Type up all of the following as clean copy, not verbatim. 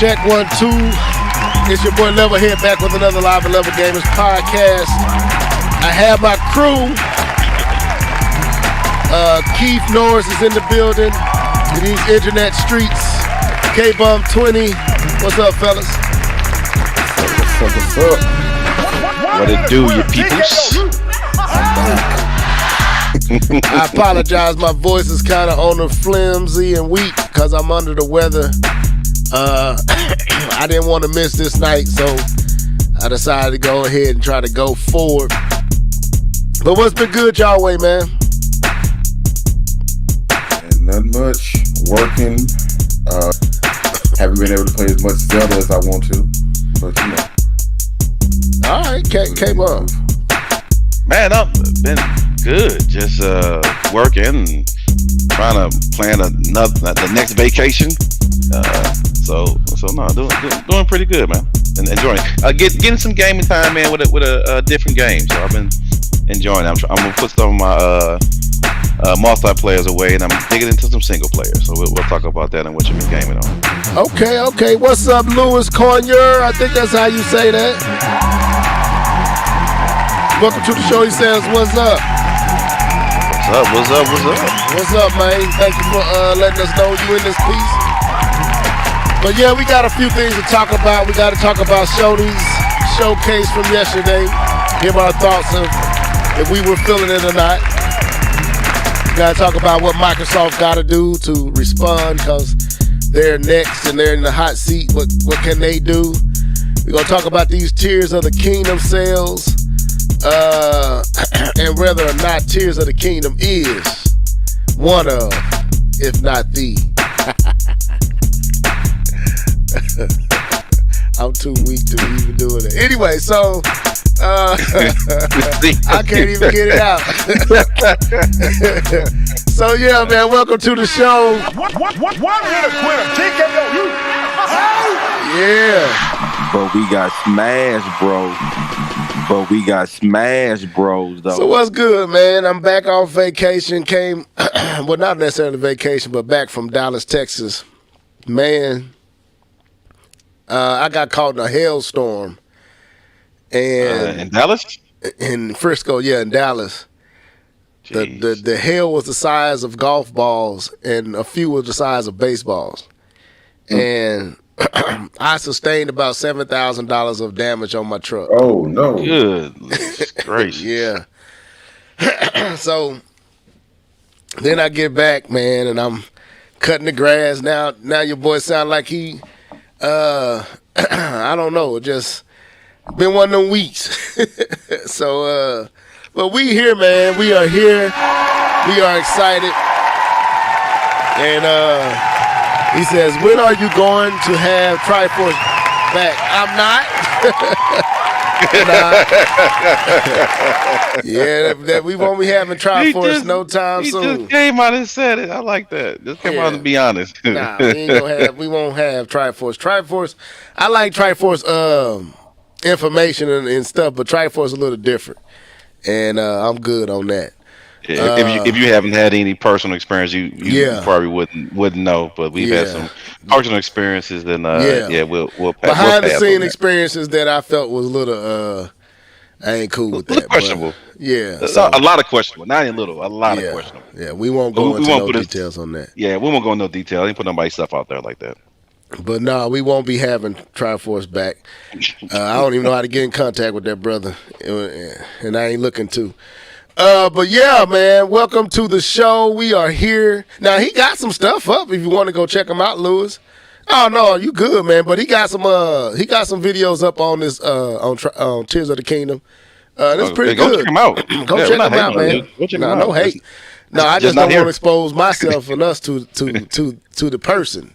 Check 1, 2. It's your boy Levelhead back with another Live and Level Gamers podcast. I have my crew. Keith Norris is in the building. These internet streets. K-Bum 20. What's up, fellas? What's up? What it do, you peoples? I apologize. My voice is kind of on the flimsy and weak because I'm under the weather. I didn't want to miss this night, so I decided to go ahead and try to go forward. But what's been good y'all way, man? And not much. Working. Haven't been able to play as much Zelda as I want to. But you know. All right, came up. Man, I've been good. Just working, trying to plan the next vacation. So no, doing pretty good, man. And enjoying. Getting some gaming time, man, with a different game. So I've been enjoying it. I'm gonna put some of my multiplayers away, and I'm digging into some single players. So we'll talk about that and what you've been gaming on. Okay. What's up, Louis Cornier? I think that's how you say that. Welcome to the show. He says, "What's up?" What's up? What's up, man? Thank you for letting us know you in this piece. But yeah, we got a few things to talk about. We got to talk about Sony's showcase from yesterday. Give our thoughts of if we were feeling it or not. We got to talk about what Microsoft got to do to respond because they're next and they're in the hot seat. What can they do? We're going to talk about these Tears of the Kingdom sales and whether or not Tears of the Kingdom is one of, if not the. I'm too weak to even do it. Anyway, so I can't even get it out. So yeah, man, welcome to the show. One hitter quitter, TKO. Yeah. But we got smashed, bros, though. So what's good, man? I'm back off vacation. Came, well, not necessarily vacation, but back from Dallas, Texas. Man, I got caught in a hailstorm. And in Dallas? In Frisco, yeah, in Dallas. The hail was the size of golf balls, and a few was the size of baseballs. And I sustained about $7,000 of damage on my truck. Oh no! Good gracious. Yeah. So then I get back, man, and I'm cutting the grass. Now your boy sound like he, I don't know, just been one of them weeks. So, but we here, man. We are here. We are excited. And he says, when are you going to have Triforce back? I'm not. Yeah, we won't be having Triforce no time soon. He just came out and said it. I like that. Just come out and be honest. Nah, we won't have Triforce. Triforce, I like Triforce information and stuff, but Triforce is a little different. And I'm good on that. Yeah, if you haven't had any personal experience, you probably wouldn't know. But we've had some personal experiences, and we'll behind the scene experiences that I felt was a little I ain't cool with that. Questionable. But, a lot of questionable. Not even little. A lot of questionable. Yeah, we won't go into no details on that. Yeah, we won't go into no detail. I ain't put nobody's stuff out there like that. But no, we won't be having Triforce back. I don't even know how to get in contact with that brother, and I ain't looking to. But yeah, man, welcome to the show. We are here. Now, he got some stuff up if you want to go check him out, Lewis. Oh, no, you good, man. But he got some videos up on this, on Tears of the Kingdom. That's pretty good. Go check him out. Go check him out, man. Go check him out. No hate. No, I just don't want to expose myself and us to the person.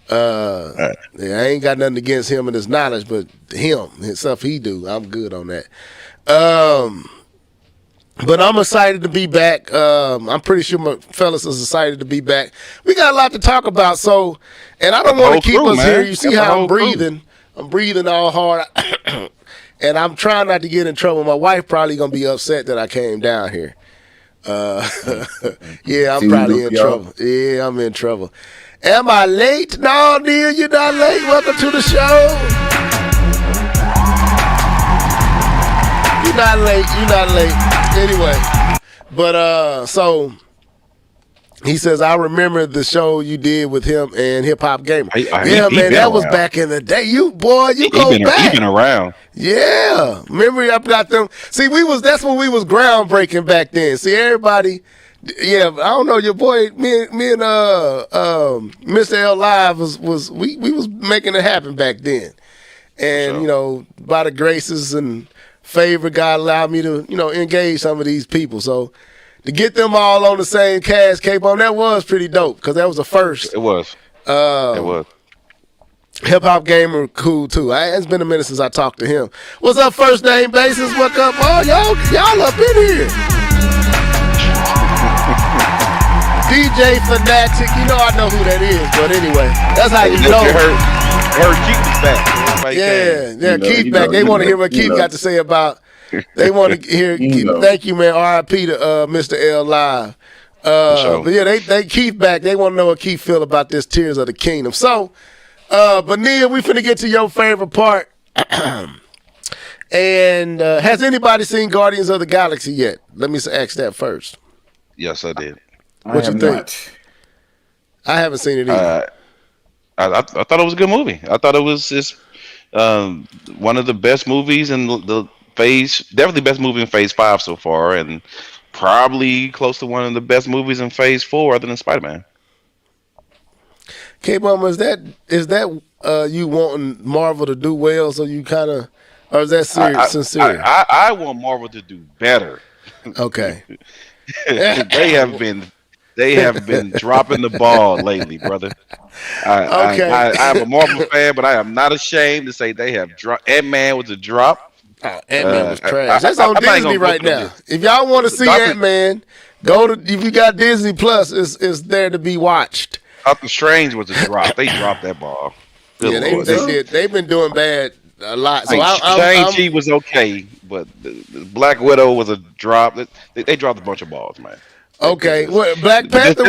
I ain't got nothing against him and his knowledge, but his stuff he do, I'm good on that. But I'm excited to be back. I'm pretty sure my fellas is excited to be back. We got a lot to talk about, so, and I don't want to keep us here. You see how I'm breathing. I'm breathing all hard. And I'm trying not to get in trouble. My wife probably going to be upset that I came down here. Yeah, I'm See, we probably do in for y'all. trouble. Yeah, I'm in trouble. Am I late? No, Neil, you're not late. Welcome to the show. You're not late. You're not late. Anyway, but so he says, I remember the show you did with him and Hip Hop Gamer. He Yeah, been man, that was around. back in the day. You go He back. been around. Yeah, remember I got them. See, that's when we was groundbreaking back then. See, everybody. Yeah, I don't know your boy. Me and Mr. L Live was we was making it happen back then, and Sure. by the graces and favor, God allowed me to engage some of these people. So to get them all on the same cast cape on, that was pretty dope because that was the first. It was. It was. Hip Hop Gamer, cool too. It's been a minute since I talked to him. What's up, first name basis? What up? Oh, y'all up in here. DJ Fanatic, I know who that is, but anyway, that's how you know. Heard Keith is back. Yeah, Keith back. They want to hear what Keith got to say about. They want to hear. Thank you, man. R.I.P. to Mr. L Live. Sure. But yeah, they Keith back. They want to know what Keith feel about this Tears of the Kingdom. So, but Neil, we finna get to your favorite part. And has anybody seen Guardians of the Galaxy yet? Let me ask that first. Yes, I did. What you think? I haven't seen it either. I thought it was a good movie. I thought it was just one of the best movies in the phase. Definitely best movie in Phase 5 so far, and probably close to one of the best movies in Phase 4, other than Spider-Man. K-Bum, is that you wanting Marvel to do well, so you kind of, or is that sincere? I want Marvel to do better. Okay. They have been dropping the ball lately, brother. I'm a Marvel fan, but I am not ashamed to say they have dropped. Ant-Man was a drop. Ant-Man was trash. That's on Disney right now. If y'all want to see Ant-Man, if you got Disney Plus, it's there to be watched. Doctor Strange was a drop. They dropped that ball. Good Lord. They did. They've been doing bad a lot. So Shang-Chi was okay, but the Black Widow was a drop. They dropped a bunch of balls, man. Okay, well, Black Panther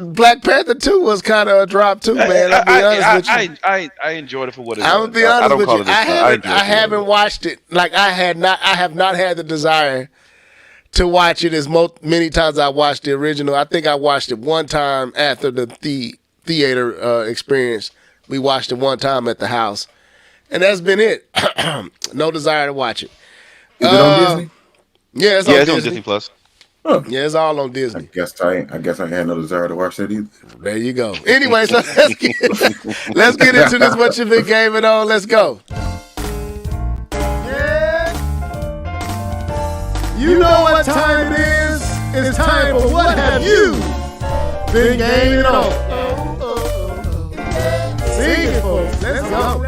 Black Panther 2 was kind of a drop too, man. I'll be honest with you. I enjoyed it for what it is. I'll be honest with you. I haven't watched it. Like I have not had the desire to watch it as many times I watched the original. I think I watched it one time after the theater experience. We watched it one time at the house, and that's been it. No desire to watch it. Is it on Disney? Yeah, it's on Disney Plus. Huh. Yeah, it's all on Disney. I guess I had no desire to watch that either. There you go. Anyway, so let's get into this. What you been gaming on? Let's go. Yeah. You know what time it is. It's time for What Have You Been Gaming On? Sing it, folks. Let's go.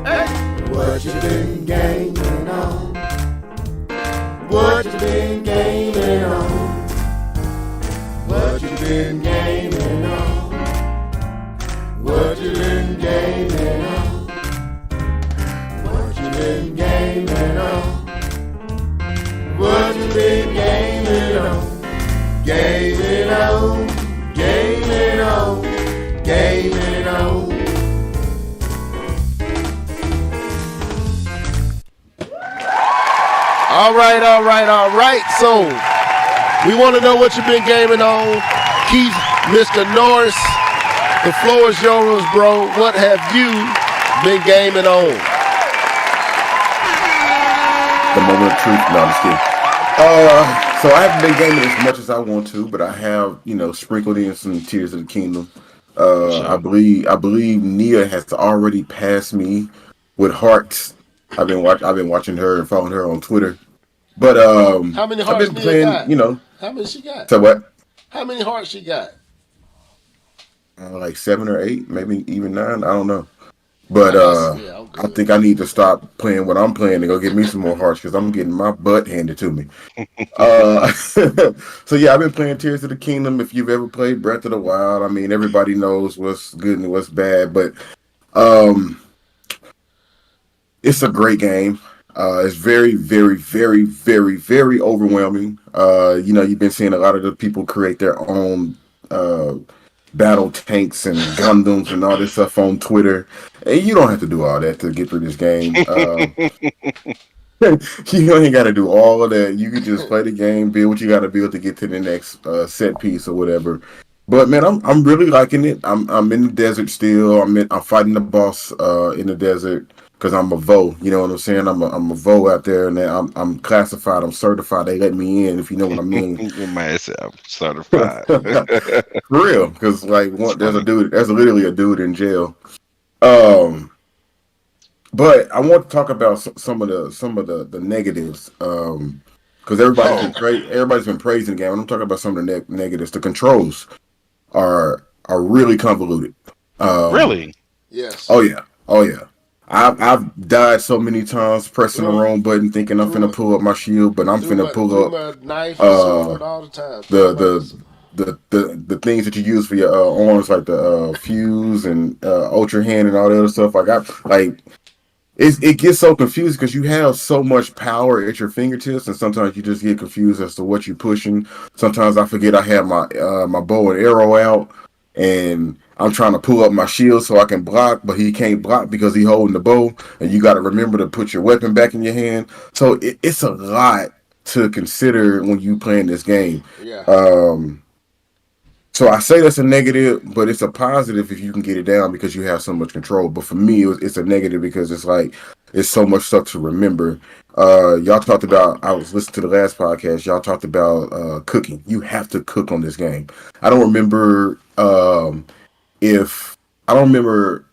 Hey. What you been gaming on? What you been gaming on? What you been gaming on? What you been gaming on? What you been gaming on? What you been gaming on? Gaming on, gaming on, gaming on. All right. So, we want to know what you've been gaming on. Keith, Mr. Norris, the floor is yours, bro. What have you been gaming on? The moment of truth. No, I'm just kidding. So I haven't been gaming as much as I want to, but I have, sprinkled in some Tears of the Kingdom. Sure. I believe Nia has already passed me with hearts. I've been watching her and following her on Twitter. But how many hearts I've been playing, got? How many she got? So what? How many hearts she got? Like 7 or 8, maybe even 9. I don't know. But I think I need to stop playing what I'm playing and go get me some more hearts because I'm getting my butt handed to me. So yeah, I've been playing Tears of the Kingdom. If you've ever played Breath of the Wild, I mean, everybody knows what's good and what's bad, but it's a great game. It's very, very, very, very, very overwhelming. You've been seeing a lot of the people create their own uh, battle tanks and Gundams and all this stuff on Twitter, and you don't have to do all that to get through this game. You ain't got to do all of that. You can just play the game, build what you got to build to get to the next set piece or whatever. But man, I'm really liking it. I'm in the desert still. I'm fighting the boss in the desert because I'm a VO. You know what I'm saying? I'm a VO out there, and I'm classified. I'm certified. They let me in, if you know what I mean. Your man said I'm certified. For real, because like there's literally a dude in jail. Um, but I want to talk about some of the negatives. Because everybody's been praising the game. I'm talking about some of the negatives. The controls are really convoluted. Really? Yes. Oh yeah. Oh yeah. I've died so many times pressing the wrong button, thinking I'm finna pull up my shield, but I'm finna pull up my knife and sword all the time. the things that you use for your arms, like the fuse and ultra hand and all the other stuff. It gets so confusing because you have so much power at your fingertips, and sometimes you just get confused as to what you're pushing. Sometimes I forget I have my bow and arrow out, and I'm trying to pull up my shield so I can block, but he can't block because he's holding the bow, and you got to remember to put your weapon back in your hand. So it's a lot to consider when you playing this game. Yeah. So I say that's a negative, but it's a positive if you can get it down because you have so much control. But for me, it's a negative because it's so much stuff to remember. Y'all talked about, I was listening to the last podcast, y'all talked about cooking. You have to cook on this game. I don't remember if, I don't remember,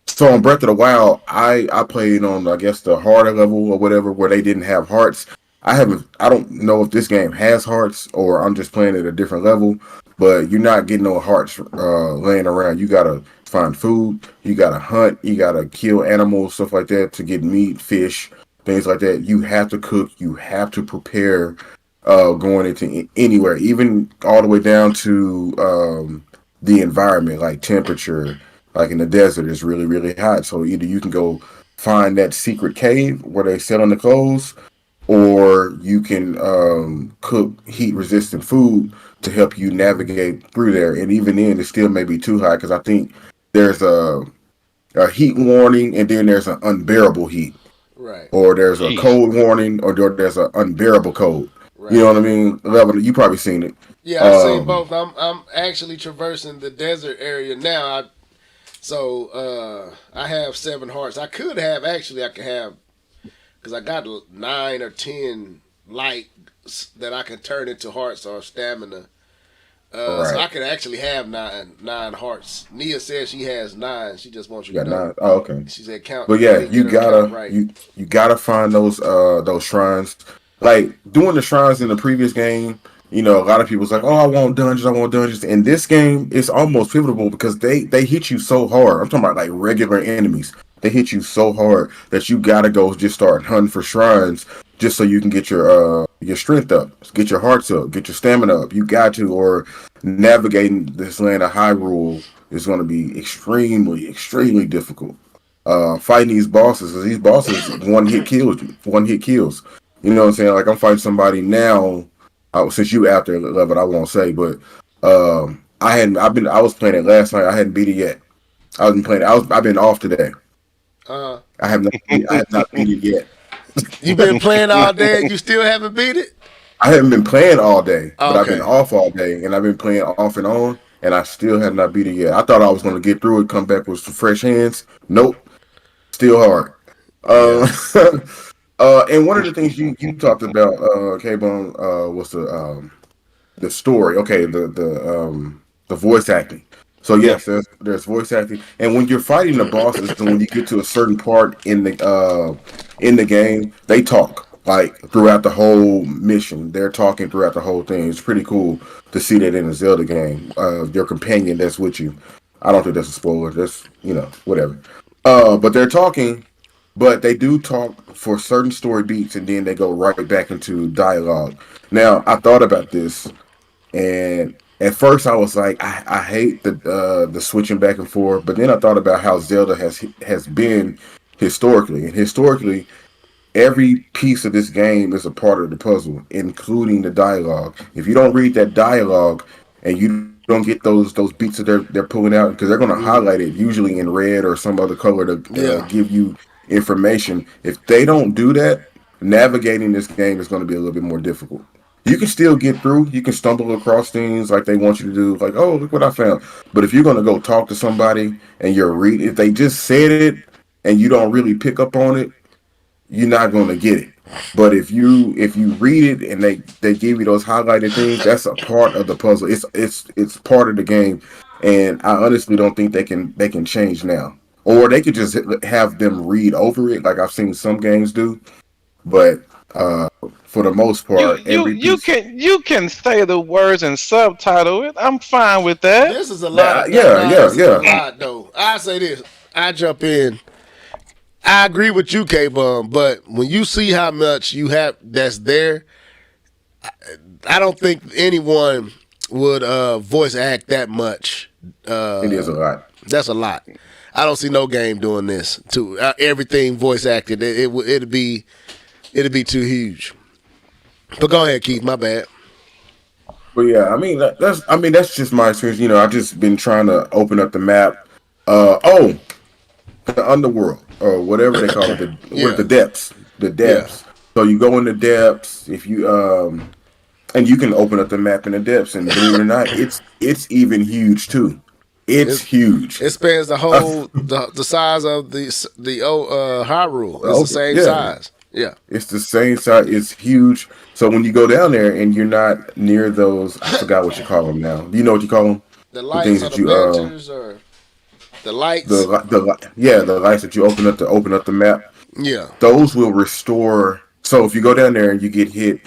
so on Breath of the Wild, I played on, I guess, the harder level or whatever, where they didn't have hearts. I don't know if this game has hearts or I'm just playing at a different level, but you're not getting no hearts laying around. You gotta find food, you gotta hunt, you gotta kill animals, stuff like that to get meat, fish, things like that. You have to cook, you have to prepare going into anywhere, even all the way down to the environment, like temperature. Like in the desert, it's really, really hot. So either you can go find that secret cave where they sell on the clothes, or you can cook heat-resistant food to help you navigate through there. And even then, it still may be too high because I think there's a heat warning, and then there's an unbearable heat, Right. or there's a cold warning, or there's an unbearable cold. Right. You know what I mean? Level, you probably seen it. Yeah, I've seen both. I'm actually traversing the desert area now. I have 7 hearts. I could have because I got 9 or 10 lights that I can turn into hearts or stamina. Right. So I could actually have nine hearts. Nia says she has 9. She just wants you to know. 9. Oh, okay. She said count. But yeah, you gotta find those shrines. Like doing the shrines in the previous game, a lot of people's like, oh, I want dungeons. In this game, it's almost pivotal because they hit you so hard. I'm talking about like regular enemies. They hit you so hard that you gotta go just start hunting for shrines just so you can get your strength up, get your hearts up, get your stamina up. You got to, or navigating this land of Hyrule is going to be extremely, extremely difficult. Fighting these bosses, because these bosses one hit kills. You know what I'm saying? Like I'm fighting somebody now. Since you out there, level, I won't say, but I was playing it last night. I hadn't beat it yet. I've been off today. I have not beat it yet. You've been playing all day and you still haven't beat it? I haven't been playing all day, but I've been off all day, and I've been playing off and on, and I still have not beat it yet. I thought I was going to get through it, come back with some fresh hands. Nope. Still hard. And one of the things you talked about, K-Bone, was the story. Okay, the voice acting. So yes, there's voice acting, and when you're fighting the bosses, and when you get to a certain part in the game, they talk like throughout the whole mission. They're talking throughout the whole thing. It's pretty cool to see that in a Zelda game. Your companion that's with you. I don't think that's a spoiler. That's whatever. But they're talking, but they do talk for certain story beats, and then they go right back into dialogue. Now I thought about this, and at first I was like, I hate the switching back and forth, but then I thought about how Zelda has been historically, and historically every piece of this game is a part of the puzzle, including the dialogue. If you don't read that dialogue and you don't get those beats that they're pulling out, because they're going to highlight it usually in red or some other color to give you information. If they don't do that, navigating this game is going to be a little bit more difficult. You can still get through. You can stumble across things like they want you to do, like, oh, look what I found. But if you're going to go talk to somebody and you're reading, if they just said it and you don't really pick up on it, you're not going to get it. But if you read it and they give you those highlighted things, that's a part of the puzzle. It's part of the game, and I honestly don't think they can change now. Or they could just have them read over it, like I've seen some games do. But for the most part, you can say the words and subtitle it. I'm fine with that. This is a lot. Yeah. A lot, though. I say this. I jump in. I agree with you, K-Bum, but when you see how much you have that's there, I don't think anyone would voice act that much. It is a lot. That's a lot. I don't see no game doing this. To everything voice acted, it'd be too huge. But go ahead, Keith. My bad. But yeah, that's just my experience. I've just been trying to open up the map. The underworld or whatever they call it, the depths. The depths. Yeah. So you go in the depths. If you and you can open up the map in the depths, and believe it or not, it's even huge too. It's huge. It spans the whole the size of the Hyrule. It's the same size. Yeah. It's the same size. It's huge. So when you go down there and you're not near those, I forgot what you call them now. Do you know what you call them? The lights or the benches or the lights. The lights that you open up the map. Yeah. Those will restore. So if you go down there and you get hit,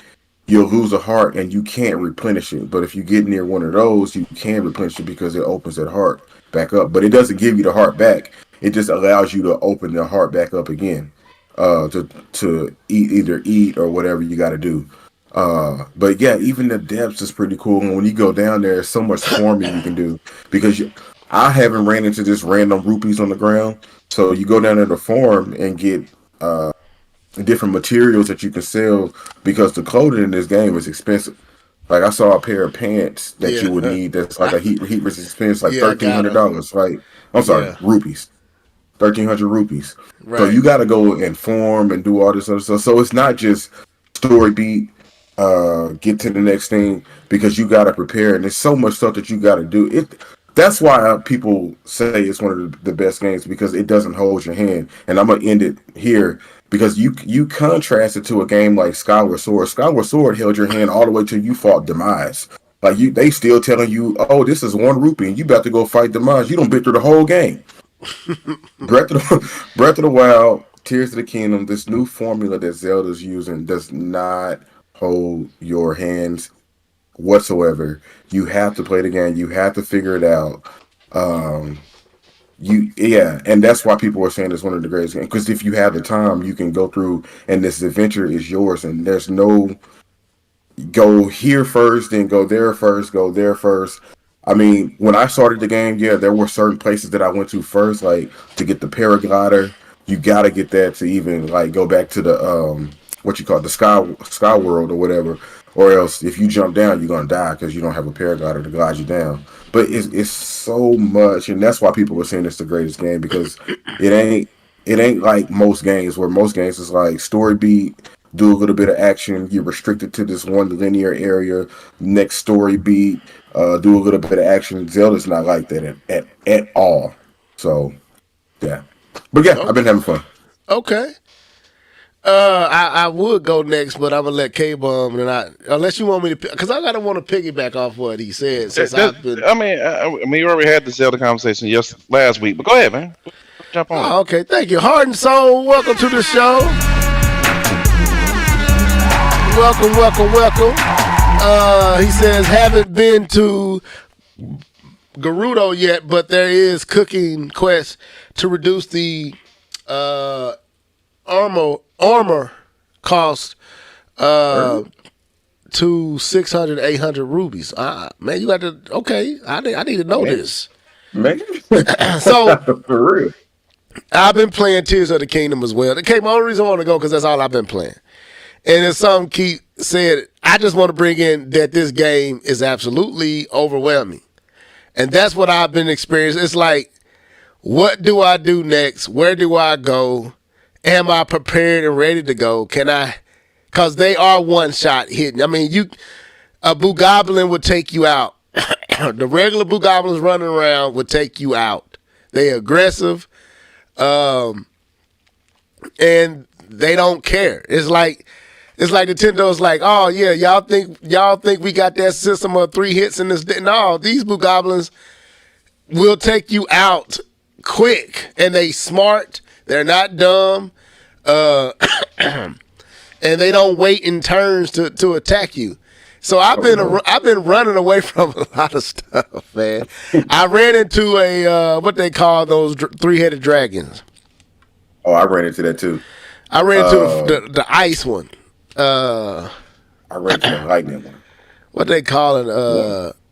you'll lose a heart and you can't replenish it. But if you get near one of those, you can replenish it because it opens that heart back up. But it doesn't give you the heart back. It just allows you to open the heart back up again. To eat or whatever you got to do. But yeah, even the depths is pretty cool. And when you go down there, there's so much farming you can do because I haven't ran into just random rupees on the ground. So you go down there to farm and get different materials that you can sell because the clothing in this game is expensive. Like I saw a pair of pants that you would need that's like a heat resistant expense, like $1,300. Like I'm sorry, rupees. 1,300 rupees. Right. So you got to go and farm and do all this other stuff. So it's not just story beat, get to the next thing because you got to prepare. And there's so much stuff that you got to do. That's why people say it's one of the best games because it doesn't hold your hand. And I'm gonna end it here because you contrast it to a game like Skyward Sword. Skyward Sword held your hand all the way till you fought Demise. Like they still telling you, oh, this is 1 rupee and you about to go fight Demise. You don't been through the whole game. Breath of the Wild, Tears of the Kingdom, this new formula that Zelda's using does not hold your hands whatsoever. You have to play the game. You have to figure it out. And that's why people are saying it's one of the greatest games. Because if you have the time, you can go through, and this adventure is yours. And there's no go here first, then go there first, go there first. I mean, when I started the game, there were certain places that I went to first, like to get the paraglider. You got to get that to even like go back to the the sky world or whatever, or else if you jump down, you're gonna die because you don't have a paraglider to glide you down. But it's so much, and that's why people were saying it's the greatest game because it ain't like most games where most games is like story beat. Do a little bit of action. You're restricted to this one linear area. Next story beat. Do a little bit of action. Zelda's not like that at all. So, yeah. But yeah, I've been having fun. Okay. I would go next, but I'm gonna let K-Bum unless you want me to, because I gotta want to piggyback off what he said. I mean, you already had the Zelda conversation last week, but go ahead, man. Jump on. Okay, thank you, Heart and Soul. Welcome to the show. Welcome. He says, haven't been to Gerudo yet, but there is cooking quest to reduce the armor cost to 600, 800 rubies. Man, you got to, okay, I need to know this. Man. So, for real. I've been playing Tears of the Kingdom as well. Okay, my only reason I want to go because that's all I've been playing. And as some Keith said, I just want to bring in that this game is absolutely overwhelming. And that's what I've been experiencing. It's like, what do I do next? Where do I go? Am I prepared and ready to go? Can I? Because they are one-shot hitting. I mean, a Boo Goblin would take you out. The regular Boo Goblins running around would take you out. They aggressive, and they don't care. It's like Nintendo's like, oh yeah, y'all think we got that system of 3 hits in this? No, these Boo Goblins will take you out quick, and they smart. They're not dumb, and they don't wait in turns to attack you. So I've been running away from a lot of stuff, man. I ran into a what they call those 3-headed dragons. Oh, I ran into that too. I ran into the ice one. I ran into the lightning one. What they call it?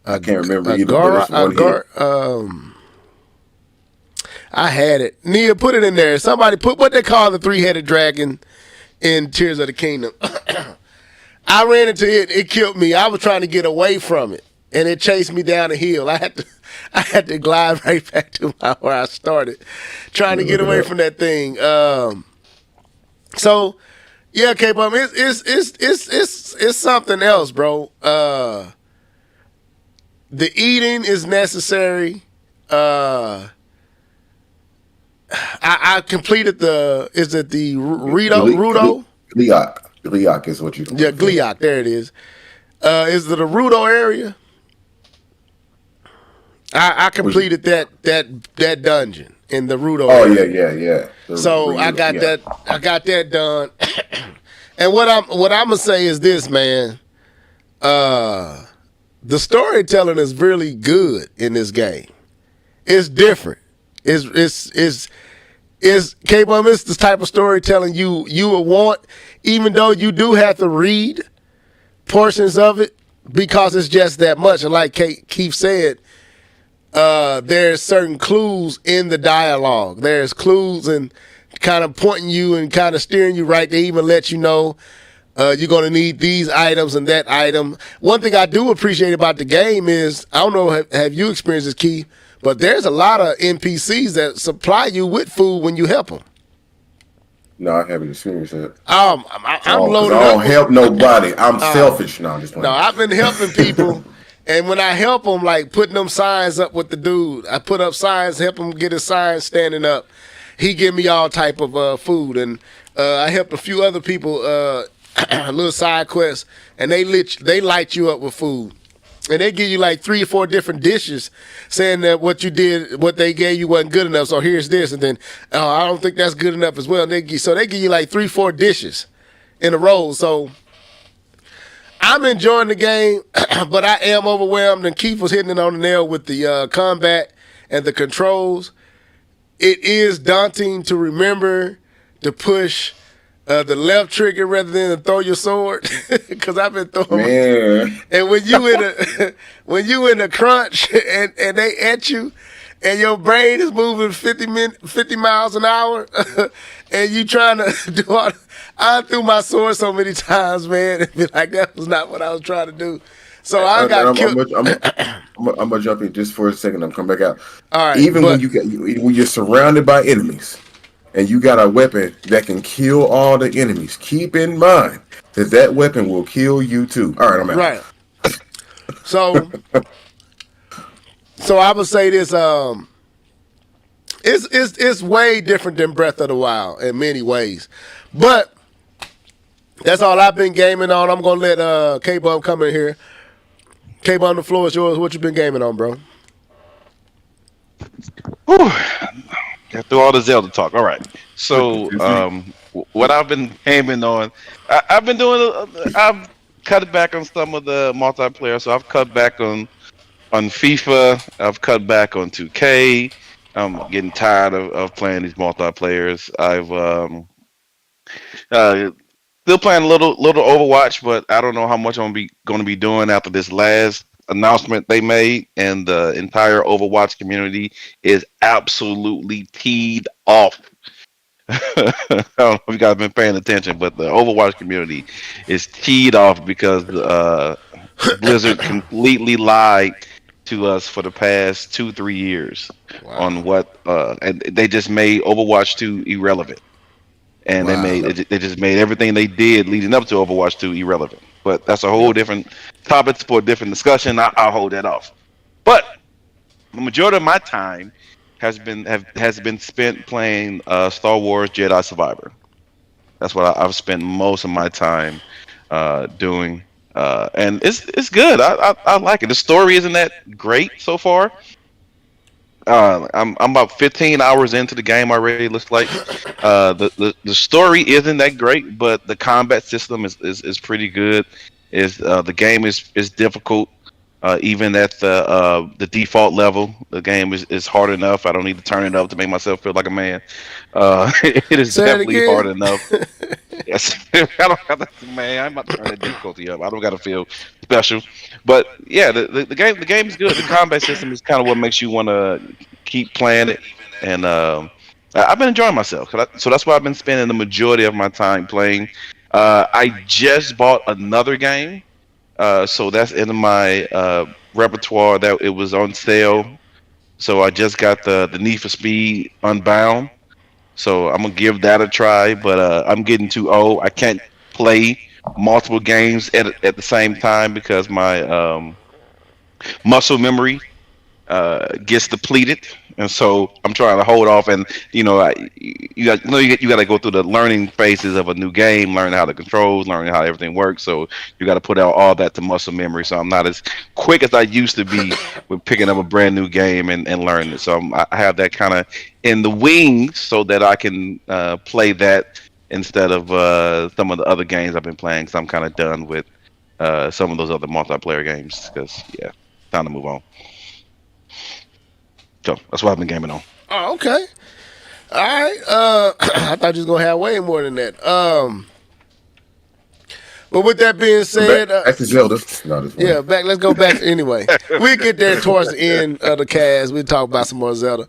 I can't remember either. I had it. Nia, put it in there. Somebody put what they call the 3-headed dragon in Tears of the Kingdom. I ran into it. It killed me. I was trying to get away from it, and it chased me down the hill. I had to glide right back to where I started, trying to get away from that thing. So, yeah, K-Bum, it's something else, bro. The eating is necessary. I completed the Rudo? Gliok is what you Yeah, Gliok, there it is. Is it a Rudo area? I completed that dungeon in the Rudo area. Yeah. So I got that done. And what I'm gonna say is this, man. The storytelling is really good in this game. It's different. It's K-Bum, it's the type of storytelling you would want, even though you do have to read portions of it because it's just that much. And like Keith said, there's certain clues in the dialogue. There's clues and kind of pointing you and kind of steering you right. They even let you know you're going to need these items and that item. One thing I do appreciate about the game is, I don't know, have you experienced this, Keith? But there's a lot of NPCs that supply you with food when you help them. No, I haven't experienced that. I'm loaded up. I don't help nobody. I'm selfish. No, I'm just playing. No, I've been helping people, and when I help them, like putting them signs up with the dude, I put up signs, help him get his signs standing up. He give me all type of food, and I helped a few other people, little side quests, and they light you up with food. And they give you like 3 or 4 different dishes saying that what they gave you wasn't good enough. So here's this. And then, I don't think that's good enough as well. And they give you like 3 or 4 dishes in a row. So I'm enjoying the game, but I am overwhelmed. And Keith was hitting it on the nail with the combat and the controls. It is daunting to remember to push the left trigger rather than to throw your sword, because I've been throwing. Man. And when you in a crunch and they at you, and your brain is moving 50 miles an hour, and you trying to do all. I threw my sword so many times, man, and be like, that was not what I was trying to do. So I got killed. I'm gonna jump in just for a second. I'm coming back out. All right, even when you're surrounded by enemies, and you got a weapon that can kill all the enemies, keep in mind that weapon will kill you too. All right, I'm out. Right. So I would say this. It's way different than Breath of the Wild in many ways, but that's all I've been gaming on. I'm gonna let K-Bum come in here. K-Bum, the floor is yours. What you been gaming on, bro? Whew. Got through all the Zelda talk. All right. So, what I've been aiming on, I've been doing. I've cut back on some of the multiplayer. So I've cut back on FIFA. I've cut back on 2K. I'm getting tired of playing these multiplayers. I've still playing a little Overwatch, but I don't know how much I'm going to be doing after this last announcement they made, and the entire Overwatch community is absolutely teed off. I don't know if you guys have been paying attention, but the Overwatch community is teed off because Blizzard completely lied to us for the past 2-3 years on what, and they just made Overwatch 2 irrelevant, and they just made everything they did leading up to Overwatch 2 irrelevant. But that's a whole different topic for a different discussion. I'll hold that off. But the majority of my time has been spent playing Star Wars Jedi Survivor. That's what I've spent most of my time doing, and it's good. I like it. The story isn't that great so far. I'm about 15 hours into the game already. Looks like the story isn't that great, but the combat system is pretty good. The game is difficult. Even at the default level, the game is hard enough. I don't need to turn it up to make myself feel like a man. It is definitely hard enough. Yes, I don't have to, man. I'm about to turn the difficulty up. I don't got to feel special. But yeah, the game is good. The combat system is kind of what makes you want to keep playing it. And I've been enjoying myself. So that's why I've been spending the majority of my time playing. I just bought another game. So that's in my repertoire. That it was on sale. So I just got the Need for Speed Unbound. So I'm gonna give that a try, but I'm getting too old. I can't play multiple games at the same time because my muscle memory gets depleted, and so I'm trying to hold off. And you got to go through the learning phases of a new game, learning how the controls, learning how everything works. So you got to put out all that to muscle memory. So I'm not as quick as I used to be with picking up a brand new game and learning it. So I have that kind of in the wings so that I can play that instead of some of the other games I've been playing. Because I'm kind of done with some of those other multiplayer games. Because time to move on. So that's what I've been gaming on. Oh, okay. All right. I thought you was gonna have way more than that. But with that being said, back to Zelda. Yeah, back. Let's go back. Anyway, we get there towards the end of the cast. We talk about some more Zelda,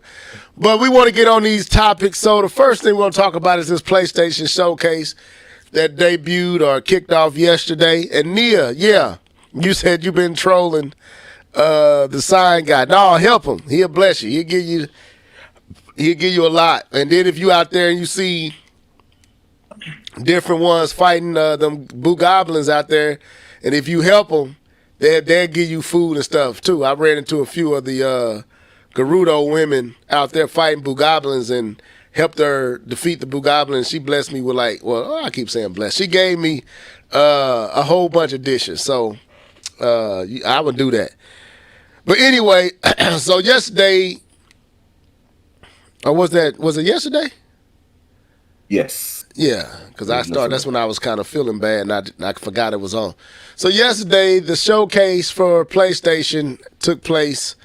but we want to get on these topics. So the first thing we want to talk about is this PlayStation showcase that debuted or kicked off yesterday. And Nia, you said you've been trolling the sign guy. No, help him. He'll bless you. He'll give you a lot. And then if you out there and you see different ones fighting them boo goblins out there, and if you help them, they'll give you food and stuff too. I ran into a few of the Gerudo women out there fighting boo goblins and helped her defeat the boo goblins. She blessed me with I keep saying blessed. She gave me a whole bunch of dishes. So I would do that. But anyway, so yesterday, or was it yesterday? Yes. Yeah, because that's when I was kind of feeling bad and I forgot it was on. So yesterday, the showcase for PlayStation took place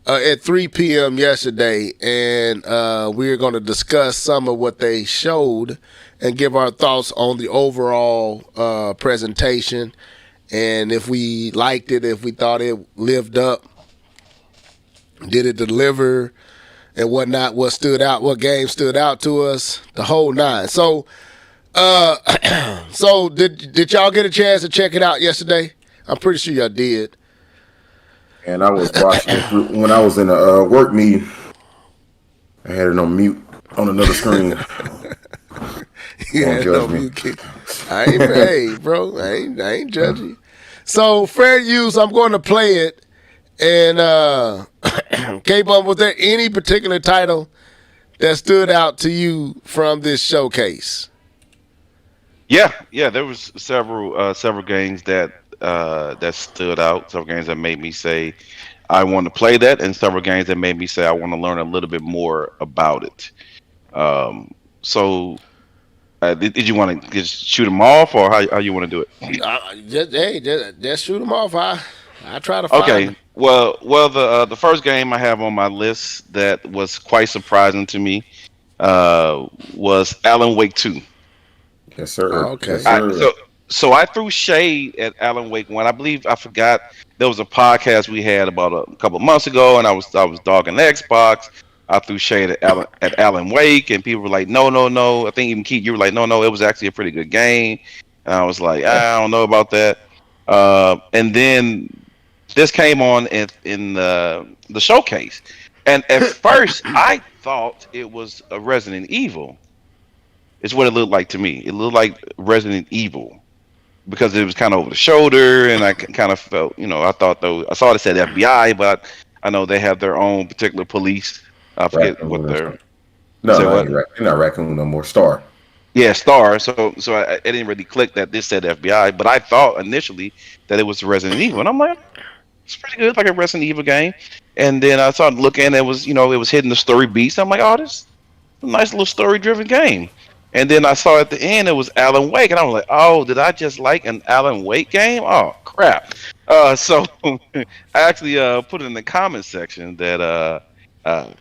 at 3 p.m. yesterday, and we're going to discuss some of what they showed and give our thoughts on the overall presentation, and if we liked it, if we thought it lived up, did it deliver, and whatnot, what stood out, what game stood out to us, the whole nine. So, did y'all get a chance to check it out yesterday? I'm pretty sure y'all did. And I was watching it when I was in a work meeting. I had it on mute on another screen. Yeah, no mute. Hey, bro, I ain't judging you. So, fair use, I'm going to play it. And K-Bum, was there any particular title that stood out to you from this showcase? Yeah, there was several games that stood out. Several games that made me say I want to play that, and several games that made me say I want to learn a little bit more about it. Did you want to just shoot them off, or how you want to do it? Just shoot them off. I try to find them. Well, the first game I have on my list that was quite surprising to me was Alan Wake 2. Yes, sir. Okay. Yes, sir. So I threw shade at Alan Wake 1. I believe I forgot there was a podcast we had about a couple of months ago, and I was dogging Xbox. I threw shade at Alan Wake, and people were like, no, no, no. I think even Keith, you were like, no, no, it was actually a pretty good game. And I was like, I don't know about that. And then this came on in the showcase, and at first I thought it was a Resident Evil. It's what it looked like to me. It looked like Resident Evil because it was kind of over the shoulder, and I kind of felt, I thought though I saw it said FBI, but I know they have their own particular police. I forget Raccoon, what they're. No, they're not Raccoon no more. Star. Yeah, Star. So I didn't really click that this said FBI, but I thought initially that it was Resident Evil, and I'm like, it's pretty good, like a Resident Evil game. And then I started looking, it was hitting the story beats. I'm like, oh, this is a nice little story-driven game. And then I saw at the end it was Alan Wake, and I was like, oh, did I just like an Alan Wake game? Oh, crap. So I actually put it in the comment section that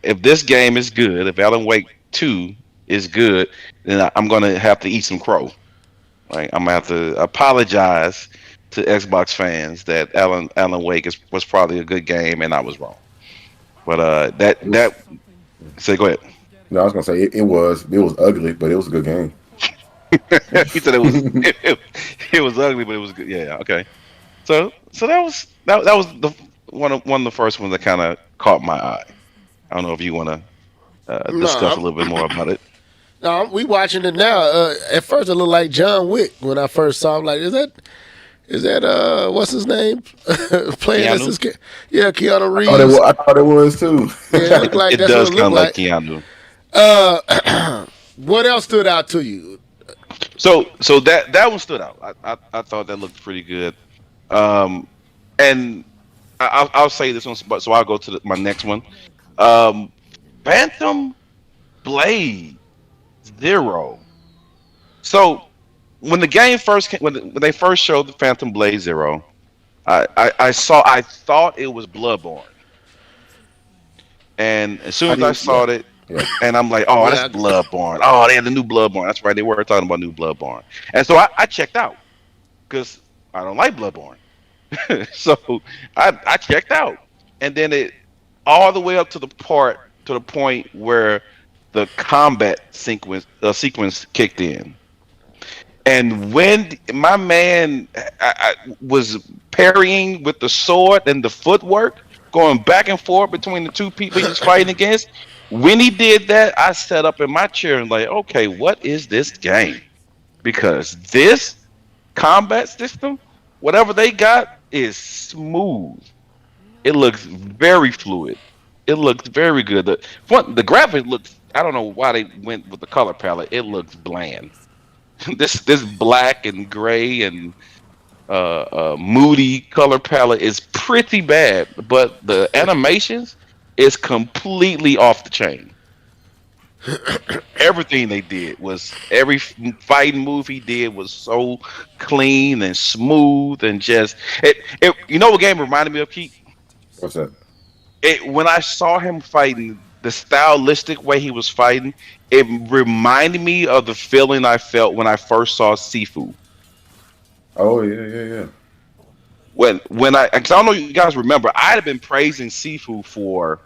if this game is good, if Alan Wake 2 is good, then I'm going to have to eat some crow. Like, I'm going to have to apologize to Xbox fans that Alan Wake was probably a good game, and I was wrong. But say, go ahead. No, I was gonna say it was ugly, but it was a good game. He said it was ugly, but it was good. Yeah, okay. So that was the one of the first ones that kind of caught my eye. I don't know if you want to discuss a little bit more about it. No, we watching it now. At first, it looked like John Wick when I first saw him. Like, is that what's his name? Playing as this kid? Yeah, Keanu Reeves. I thought it was too. Yeah, it looked like it does kind of like Keanu. What else stood out to you? So that one stood out. I thought that looked pretty good. And I'll say this one, so I'll go to my next one. Phantom Blade Zero. So when the game first came, when they first showed the Phantom Blade Zero, I thought it was Bloodborne, and as soon as I saw it. Yeah. And I'm like, oh, that's Bloodborne. Oh, they had the new Bloodborne. That's right. They were talking about new Bloodborne. And so I checked out because I don't like Bloodborne. So I checked out. And then it all the way up to the point where the combat sequence kicked in. And when my man I was parrying with the sword and the footwork, going back and forth between the two people he was fighting against, when he did that, I sat up in my chair and like, okay, what is this game? Because this combat system, whatever they got, is smooth. It looks very fluid. It looks very good. The graphics looks, I don't know why they went with the color palette. It looks bland. This black and gray and moody color palette is pretty bad, but the animations is completely off the chain. Everything they did was, every fighting move he did was so clean and smooth and just it. You know what game reminded me of, Keith? What's that? When I saw him fighting, the stylistic way he was fighting, it reminded me of the feeling I felt when I first saw Sifu. Oh yeah. When because I don't know if you guys remember, I'd have been praising Sifu for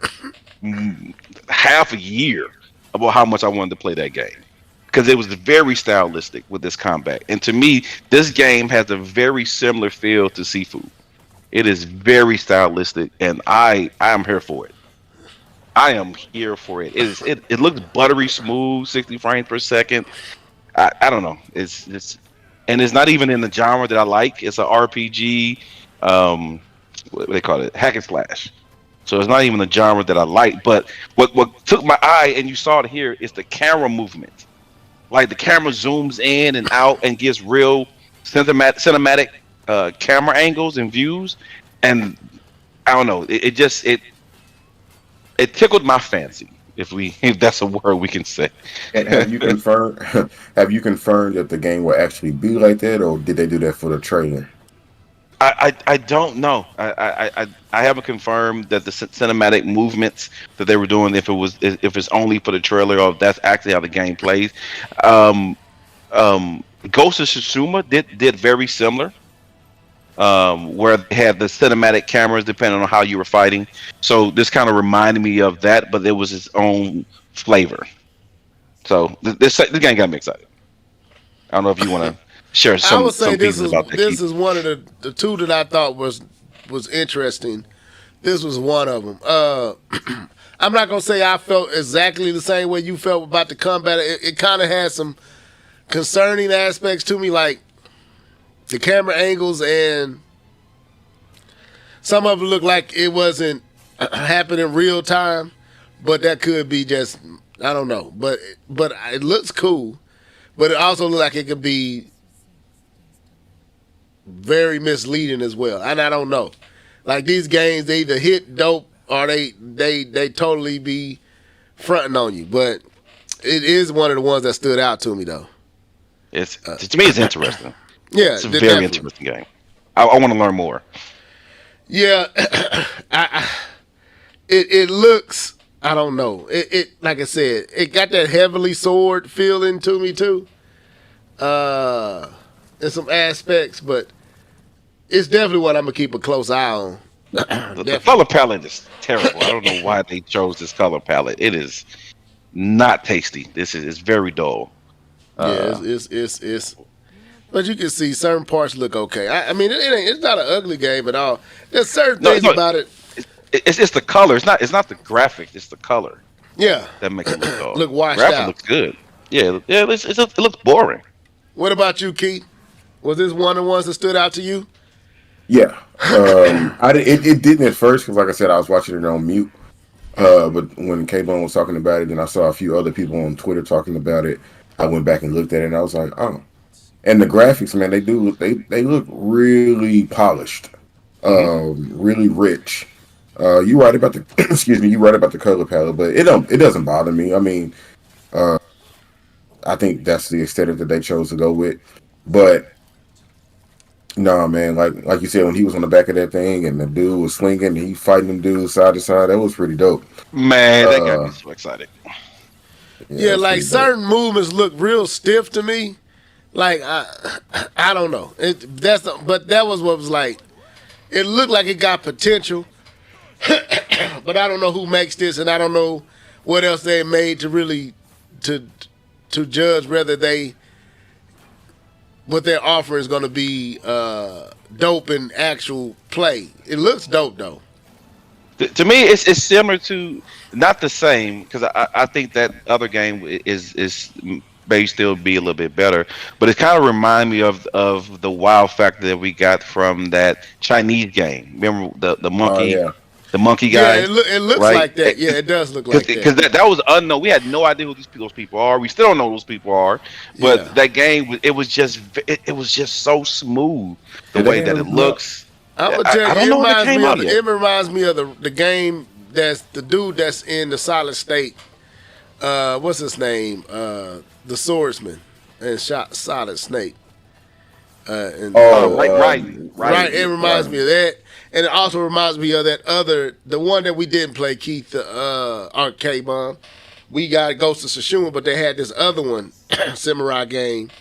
half a year about how much I wanted to play that game because it was very stylistic with this combat. And to me, this game has a very similar feel to Sifu. It is very stylistic, and I am here for it. I am here for it. It looks buttery smooth, 60 frames per second. I don't know. It's and it's not even in the genre that I like. It's an RPG. What do they call it? Hack and slash. So it's not even the genre that I like. But what took my eye, and you saw it here, is the camera movement. Like the camera zooms in and out and gets real cinematic camera angles and views. And I don't know. It tickled my fancy. If that's a word we can say. And have you confirmed that the game will actually be like that, or did they do that for the trailer? I don't know. I haven't confirmed that the cinematic movements that they were doing, if it's only for the trailer, or if that's actually how the game plays. Ghost of Tsushima did very similar. where they had the cinematic cameras depending on how you were fighting. So this kind of reminded me of that, but it was its own flavor. So this game got me excited. I don't know if you want to share I would say some this pieces about that. this is one of the two that I thought was interesting. This was one of them. I'm not gonna say I felt exactly the same way you felt about the combat. It kind of had some concerning aspects to me, like the camera angles, and some of it looked like it wasn't happening in real time. But that could be just, I don't know. But it looks cool. But it also looks like it could be very misleading as well. And I don't know. Like these games, they either hit dope or they totally be fronting on you. But it is one of the ones that stood out to me though. It's to me, it's interesting. Yeah, It's a very interesting game. I want to learn more. Yeah, it looks. I don't know. It like I said, it got that heavily sword feeling to me too. In some aspects, but it's definitely what I'm gonna keep a close eye on. The color palette is terrible. I don't know why they chose this color palette. It is not tasty. It's very dull. Yeah, it's. But you can see certain parts look okay. I mean, it's not an ugly game at all. There's certain things about it. It's the color. It's not the graphics. It's the color. Yeah, that makes it look dull. Look washed Graphic out. looks good. Yeah. It looks boring. What about you, Keith? Was this one of the ones that stood out to you? Yeah, it didn't at first because, like I said, I was watching it on mute. But when K-Bone was talking about it, and I saw a few other people on Twitter talking about it, I went back and looked at it, and I was like, oh. And the graphics, man, they look really polished, really rich. You right about the excuse me, you right about the color palette, but it doesn't bother me. I mean, I think that's the aesthetic that they chose to go with. But nah, man, like you said, when he was on the back of that thing and the dude was swinging, and he fighting them dudes side to side, that was pretty dope. Man, that got me so excited. Yeah, like certain movements look real stiff to me. Like I don't know. But that was what was like. It looked like it got potential, but I don't know who makes this, and I don't know what else they made to really to judge whether what their offer is going to be dope in actual play. It looks dope though. To me, it's similar to, not the same, because I think that other game is may still be a little bit better, but it kind of reminds me of the wow factor that we got from that Chinese game. Remember the monkey, the monkey guy? Yeah, it looks right? like that. Yeah, it does look like that. Because that was unknown. We had no idea who those people are. We still don't know who those people are. But that game, it was just so smooth the way that it looks. I'm gonna tell you, it reminds me of the game that's the dude that's in the Solid State. What's his name? The swordsman and shot Solid Snake. Right. It reminds me of that, and it also reminds me of the one that we didn't play, Keith, the arcade bomb. We got Ghost of Tsushima, but they had this other one, samurai game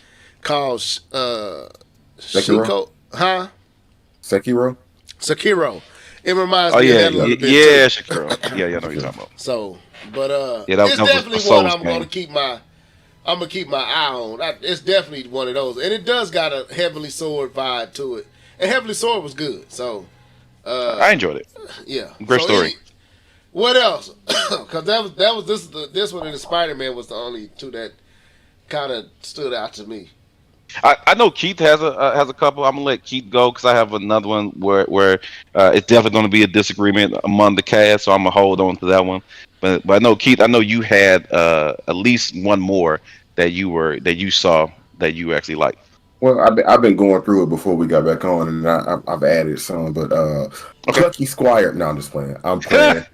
called Shiko, huh? Sekiro. It reminds me of that a little bit. Yeah, Sekiro. Yeah, I know what you're talking about. So, but it's definitely one I'm gonna keep my eye on. It's definitely one of those, and it does got a Heavenly Sword vibe to it. And Heavenly Sword was good, so I enjoyed it. Yeah, great story. What else? Because this one and the Spider-Man was the only two that kind of stood out to me. I know Keith has a couple. I'm gonna let Keith go because I have another one where it's definitely going to be a disagreement among the cast, so I'm gonna hold on to that one. But I know Keith, I know you had at least one more that you saw that you actually liked. Well, I've been going through it before we got back on, and I've added some. But Clucky Squire, no, I'm just playing. I'm playing.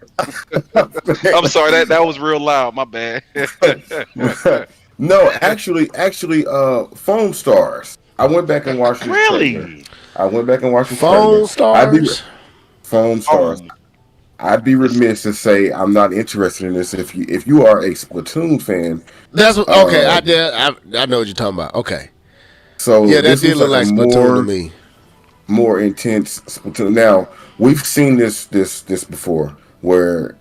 I'm sorry, that was real loud. My bad. No, actually, Foam Stars. I went back and watched this trailer. Really? I went back and watched this Foam Stars. Foam Stars. I'd be remiss to say I'm not interested in this. If you are a Splatoon fan, that's what, okay. I know what you're talking about. Okay. So yeah, that did look like Splatoon to me. more intense Splatoon. Now we've seen this before. Where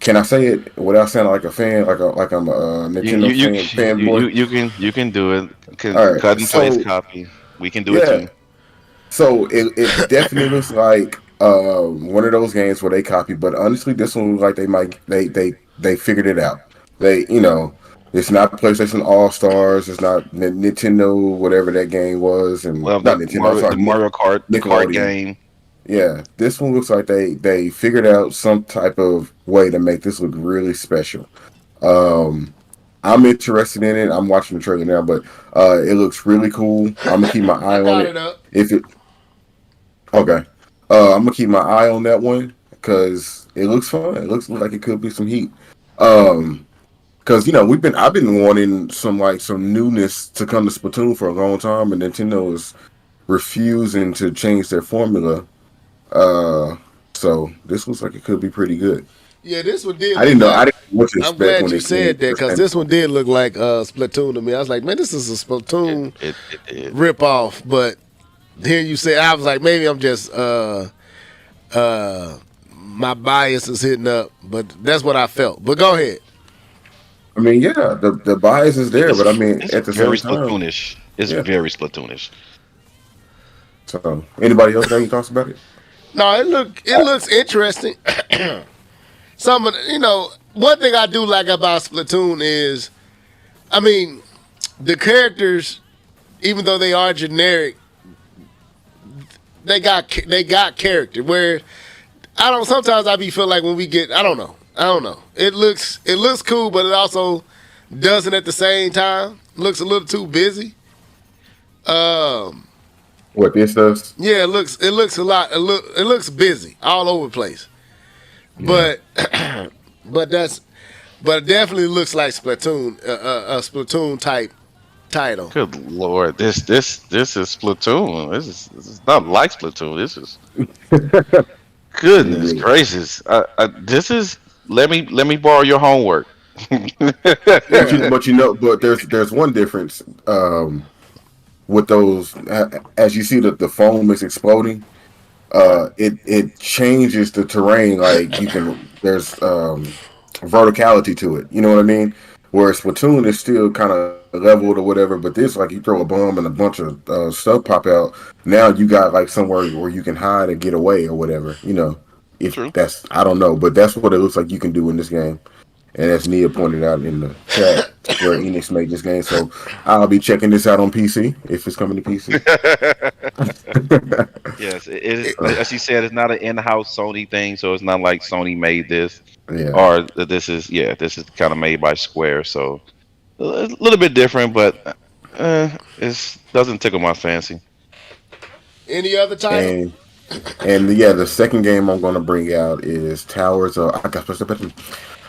can I say it without sounding like a fan, like I'm a You Nintendo you you fanboy? you can do it. All right, Cut and paste so copy. We can do it yeah, too. so it definitely looks like one of those games where they copy. But honestly, this one looks like they figured it out. They it's not PlayStation All Stars. It's not Nintendo whatever that game was, and Well, not Nintendo. I'm The sorry, Mario Kart, the kart Nickelodeon. game. Yeah, this one looks like they figured out some type of way to make this look really special. Um, I'm interested in it. I'm watching the trailer now, but it looks really cool. I'm gonna keep my I eye on got it. it up. If it okay, I'm gonna keep my eye on that one because it looks fun. It looks like it could be some heat. Um, because I've been wanting some newness to come to Splatoon for a long time, and Nintendo is refusing to change their formula. Uh, so this looks like it could be pretty good. Yeah, this one did I look didn't know. like. I didn't know what to I'm expect glad when you when said it that first because came. this one did look like Splatoon to me. I was like, man, this is a Splatoon It rip off. But hearing you say, I was like, maybe I'm just my bias is hitting up. But that's what I felt. But go ahead. I mean, yeah, the bias is there, but I mean, it's at the very same time, Splatoonish. It's yeah. very Splatoonish. So, anybody else got any thoughts about it? No, it looks interesting. Some of one thing I do like about Splatoon is, I mean, the characters, even though they are generic, they got character. Where I don't. Sometimes I be feel like when we get, I don't know. It looks cool, but it also doesn't at the same time. Looks a little too busy. What this does? Yeah, it looks a lot. It looks busy all over the place. Yeah. But it definitely looks like Splatoon, a Splatoon type title. Good lord, this is Splatoon. This is not like Splatoon. This is goodness Yeah. gracious. This is let me borrow your homework. But there's one difference. With those, as you see the foam is exploding, it changes the terrain. Like there's verticality to it. You know what I mean? Whereas Splatoon is still kind of leveled or whatever, but this, like, you throw a bomb and a bunch of stuff pop out. Now you got like somewhere where you can hide and get away or whatever. If True. that's, I don't know, but that's what it looks like you can do in this game. And as Nia pointed out in the chat, where Enix made this game, so I'll be checking this out on PC if it's coming to PC. Yes, it is. As you said, it's not an in-house Sony thing, so it's not like Sony made this, Yeah. or this is kind of made by Square, so a little bit different, but it doesn't tickle my fancy. Any other title? And yeah, the second game I'm going to bring out is Towers of. I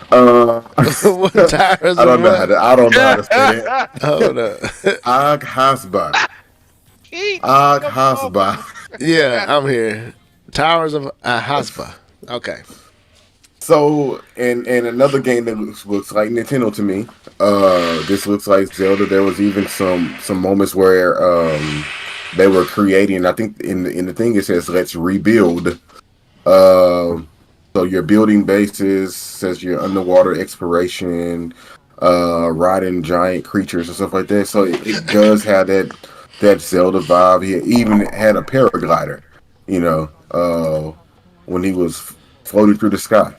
What tires? I don't know how to say it. Hold up. Ag Hasba. Ag Hasba. Yeah, I'm here. Towers of Haspa. Okay. So, and another game that looks like Nintendo to me. This looks like Zelda. There was even some moments where they were creating. I think in the thing it says "Let's rebuild." So you're building bases, says you're underwater exploration, riding giant creatures and stuff like that. So it does have that Zelda vibe. He even had a paraglider, when he was floating through the sky.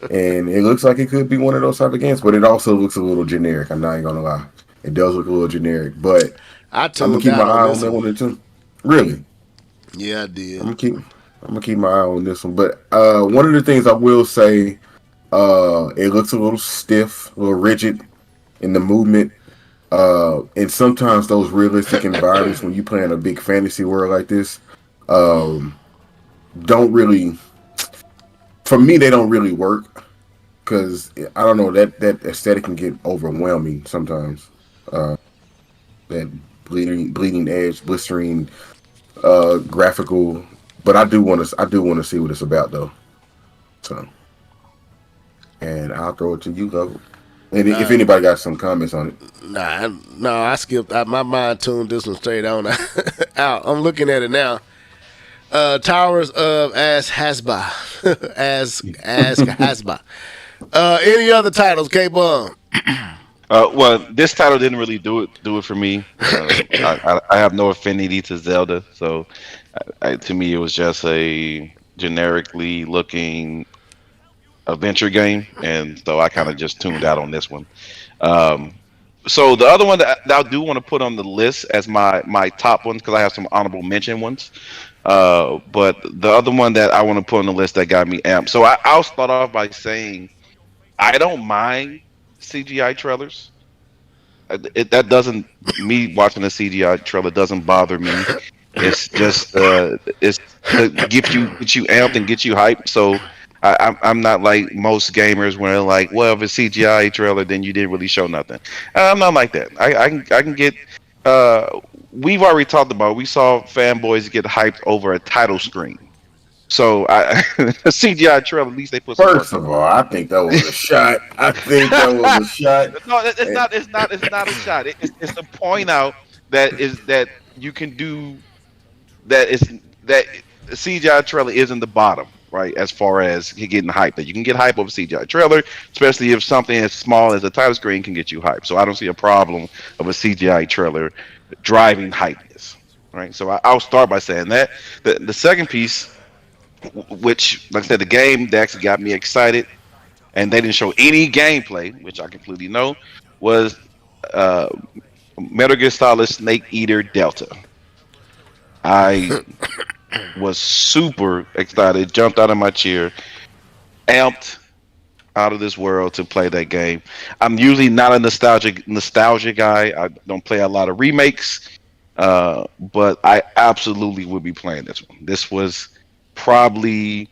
And it looks like it could be one of those type of games, but it also looks a little generic. I'm not even gonna lie. It does look a little generic, but I'm gonna keep my eye on that one too. Really? Yeah, I did. I'm gonna keep my eye on this one. But one of the things I will say, it looks a little stiff, a little rigid in the movement. And sometimes those realistic environments, when you play in a big fantasy world like this, don't really. For me, they don't really work because I don't know, that aesthetic can get overwhelming sometimes. That bleeding edge, blistering, graphical. But I do want to see what it's about though. So, and I'll throw it to you, Logan. And if anybody got some comments on it, I skipped. My mind tuned this one straight on out. I'm looking at it now. Towers of As Hasba, as Hasba. Any other titles, K-Bum? Well, this title didn't really do it for me. I have no affinity to Zelda, so to me it was just a generically looking adventure game, and so I kind of just tuned out on this one. Um, so the other one that I do want to put on the list as my top ones because I have some honorable mention ones. But the other one that I want to put on the list that got me amped. So I'll start off by saying I don't mind CGI trailers. That doesn't me watching a CGI trailer doesn't bother me. It's just it's to get you amped and get you hyped. So I'm not like most gamers where they're like, well, if it's CGI trailer, then you didn't really show nothing. I'm not like that. I can get. We've already talked about. We saw fanboys get hyped over a title screen. So a CGI trailer, at least they put some first work of on. all, I think that was a shot. I think that was a shot. No, it's not. It's not. It's not a shot. It's to point out that you can do that CGI trailer isn't the bottom, right? As far as getting hype, that you can get hype over CGI trailer, especially if something as small as a title screen can get you hype. So I don't see a problem of a CGI trailer driving hypeness, right? So I'll start by saying that. The second piece, which, like I said, the game that actually got me excited, and they didn't show any gameplay, which I completely know, was uh, Metal Gear Solid Snake Eater Delta. I was super excited, jumped out of my chair, amped out of this world to play that game. I'm usually not a nostalgia guy. I don't play a lot of remakes, but I absolutely would be playing this one. This was probably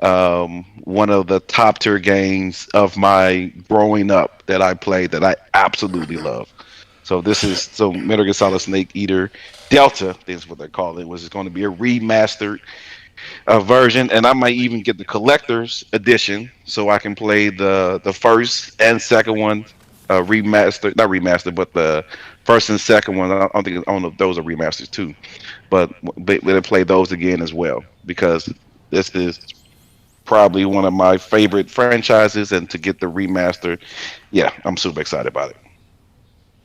one of the top tier games of my growing up that I played that I absolutely love. So Metal Gear Solid Snake Eater Delta is what they call it. Was going to be a remastered version, and I might even get the collector's edition so I can play the first and second one remastered, not remastered, but the first and second one. I don't know if those are remasters too, but we'll play those again as well because this is probably one of my favorite franchises, and to get the remaster, yeah, I'm super excited about it.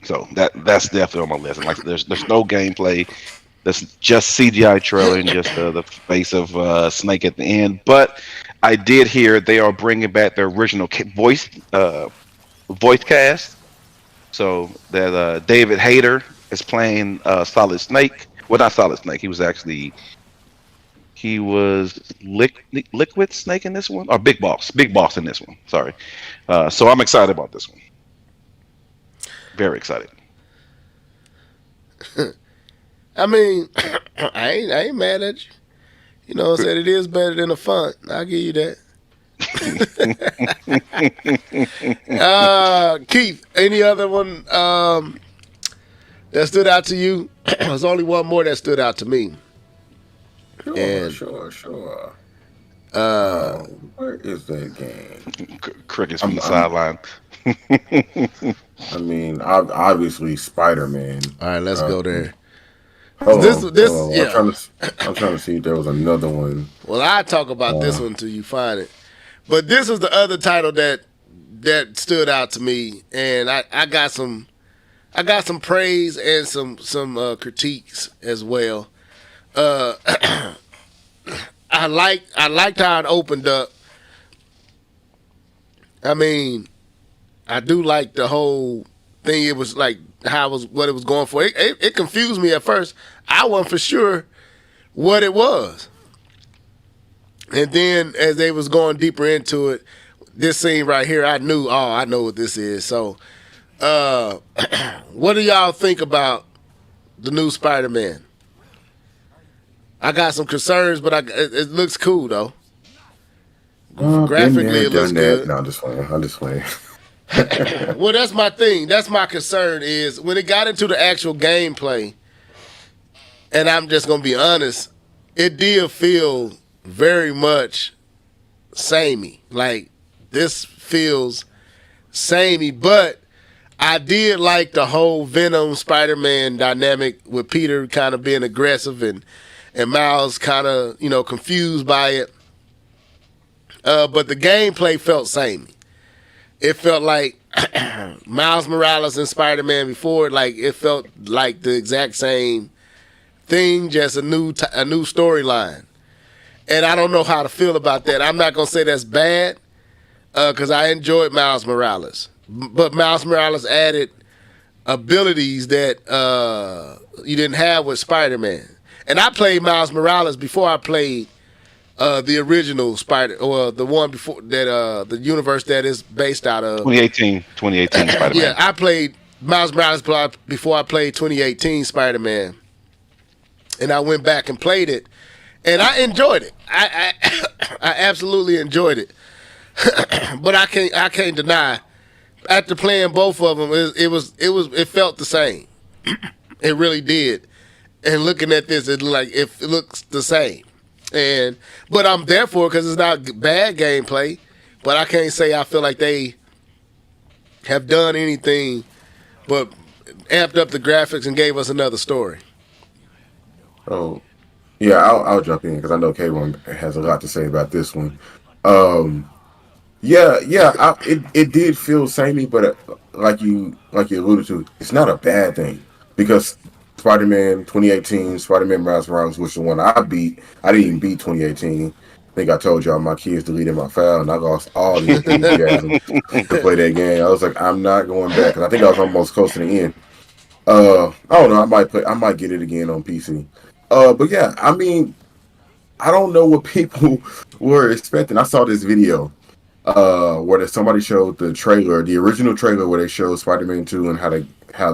So that's definitely on my list. And like, there's no gameplay. That's just CGI trailer and just the face of Snake at the end. But I did hear they are bringing back the original voice cast. So that David Hayter is playing Solid Snake. Well, not Solid Snake. He was Liquid Snake in this one, or Big Boss in this one. Sorry. So I'm excited about this one. Very excited. I mean, I ain't mad at you. You know what I said? It is better than the fun. I'll give you that. Keith, any other one that stood out to you? There's only one more that stood out to me. Sure. Where is that game? Crickets from the sideline. I mean, obviously Spider-Man. All right, let's go there. Hold This- on, this- hold on. yeah. I'm trying to see if there was another one. Well, I'll talk about this one until you find it. But this is the other title that stood out to me, and I got some praise and some critiques as well. I liked how it opened up. I mean, I do like the whole thing. It was like what it was going for. It confused me at first. I wasn't for sure what it was. And then as they was going deeper into it, this scene right here, I know what this is. So, what do y'all think about the new Spider-Man? I got some concerns, but it looks cool though. Graphically, it looks good. No, I'm just playing. Well, that's my thing. That's my concern is when it got into the actual gameplay, and I'm just going to be honest, it did feel very much samey. Like, this feels samey, but I did like the whole Venom Spider-Man dynamic with Peter kind of being aggressive and Miles kind of, confused by it. But the gameplay felt samey. It felt like Miles Morales and Spider-Man before, like it felt like the exact same thing, just a new storyline. And I don't know how to feel about that. I'm not gonna say that's bad, because I enjoyed Miles Morales, but Miles Morales added abilities that you didn't have with Spider-Man. And I played Miles Morales before I played the original Spider, or the one before that, the universe that is based out of 2018 Spider-Man. Yeah, I played Miles Morales before I played 2018 Spider-Man, and I went back and played it, and I enjoyed it. I absolutely enjoyed it. But I can't deny, after playing both of them, it felt the same. It really did. And looking at this, it looks the same. But I'm there for it because it's not bad gameplay. But I can't say I feel like they have done anything but amped up the graphics and gave us another story. Oh, yeah, I'll jump in because I know K1 has a lot to say about this one. It did feel samey, but like you alluded to, it's not a bad thing because Spider-Man 2018, Spider-Man Miles Morales was the one I beat. I didn't even beat 2018. I think I told y'all my kids deleted my file and I lost all the enthusiasm to play that game. I was like, I'm not going back because I think I was almost close to the end. I don't know. I might get it again on PC. But yeah, I mean, I don't know what people were expecting. I saw this video where somebody showed the trailer, the original trailer where they showed Spider-Man 2 and how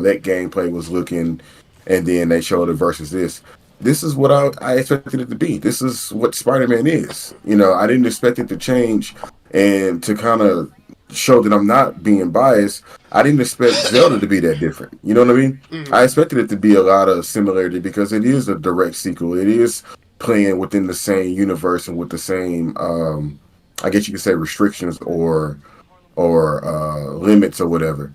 that gameplay was looking, and then they showed it versus this. This is what I expected it to be. This is what Spider-Man is. I didn't expect it to change and to kind of show that I'm not being biased. I didn't expect Zelda to be that different. You know what I mean? Mm-hmm. I expected it to be a lot of similarity because it is a direct sequel. It is playing within the same universe and with the same I guess you could say restrictions or limits or whatever.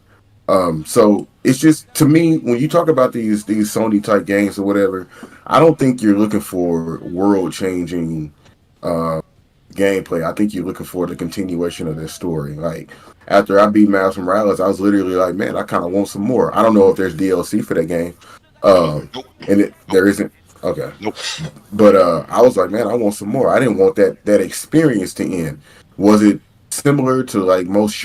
So it's just, to me, when you talk about these Sony type games or whatever, I don't think you're looking for world changing gameplay. I think you're looking for the continuation of their story. Like after I beat Miles Morales, I was literally like, man, I kind of want some more. I don't know if there's DLC for that game, and there isn't. Okay. Nope. But I was like, man, I want some more. I didn't want that experience to end. Was it similar to like most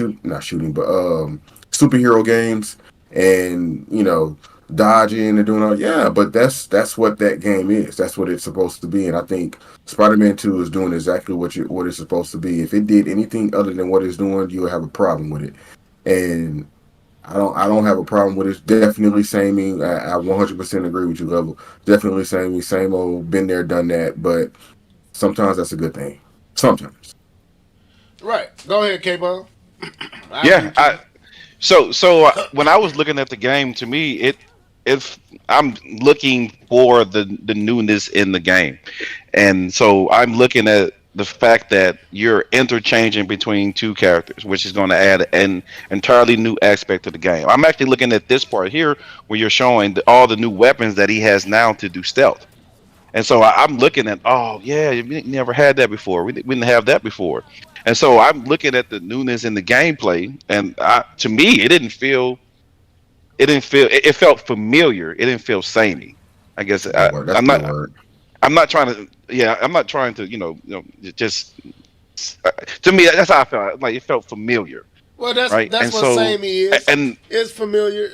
superhero games and dodging and doing all? Yeah, but that's what that game is. That's what it's supposed to be. And I think Spider-Man 2 is doing exactly what it's supposed to be. If it did anything other than what it's doing, you would have a problem with it. And I don't have a problem with it. Definitely samey. I 100% agree with you, Level. Definitely samey. Same old, been there, done that. But sometimes that's a good thing. Sometimes. Right. Go ahead, K-Ball. Yeah. So when I was looking at the game, to me, I'm looking for the newness in the game, and so I'm looking at the fact that you're interchanging between two characters, which is going to add an entirely new aspect to the game. I'm actually looking at this part here where you're showing all the new weapons that he has now to do stealth. And so I'm looking at, oh yeah, we never had that before. We didn't have that before. And so I'm looking at the newness in the gameplay, and to me, it felt familiar. It didn't feel samey. I guess I'm not trying to, just to me, that's how I felt. Like it felt familiar. Well, that's right? That's and what so, samey is. And it's familiar.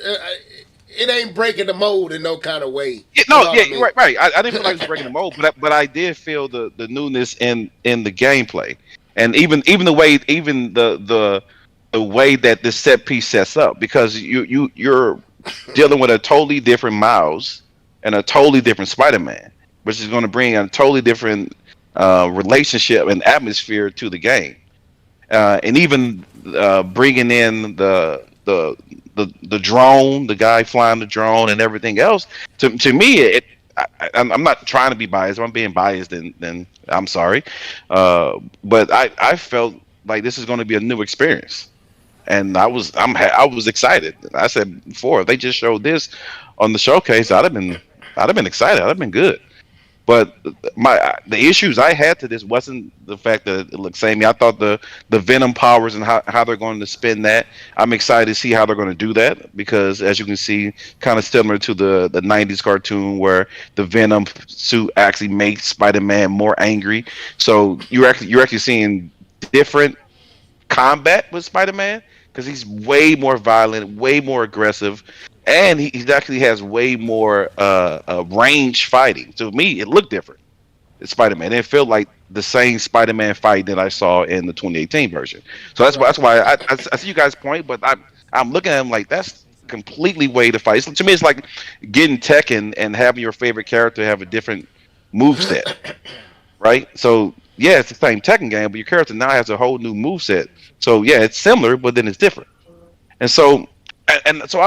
It ain't breaking the mold in no kind of way. Right. I didn't feel like it was breaking the mold, but I did feel the newness in the gameplay, and even the way the way that this set piece sets up, because you're dealing with a totally different Miles and a totally different Spider-Man, which is going to bring a totally different relationship and atmosphere to the game, and even bringing in the drone, the guy flying the drone, and everything else. To me, I'm not trying to be biased. If I'm being biased, then I'm sorry. But I felt like this is going to be a new experience. and I was excited. I said before, if they just showed this on the showcase, I'd have been excited. I'd have been good. But the issues I had to this wasn't the fact that it looked samey. I thought the Venom powers and how they're going to spin that. I'm excited to see how they're going to do that because, as you can see, kind of similar to the '90s cartoon where the Venom suit actually makes Spider-Man more angry. So you're actually seeing different combat with Spider-Man because he's way more violent, way more aggressive, and he actually has way more range fighting. To me, it looked different. It's Spider-Man. It felt like the same Spider-Man fight that I saw in the 2018 version. So that's why I see you guys' point, but I'm looking at him like that's completely way to fight. To me, it's like getting Tekken and having your favorite character have a different move set, right? So yeah, it's the same Tekken game, but your character now has a whole new move set. So yeah, it's similar, but then it's different. And so so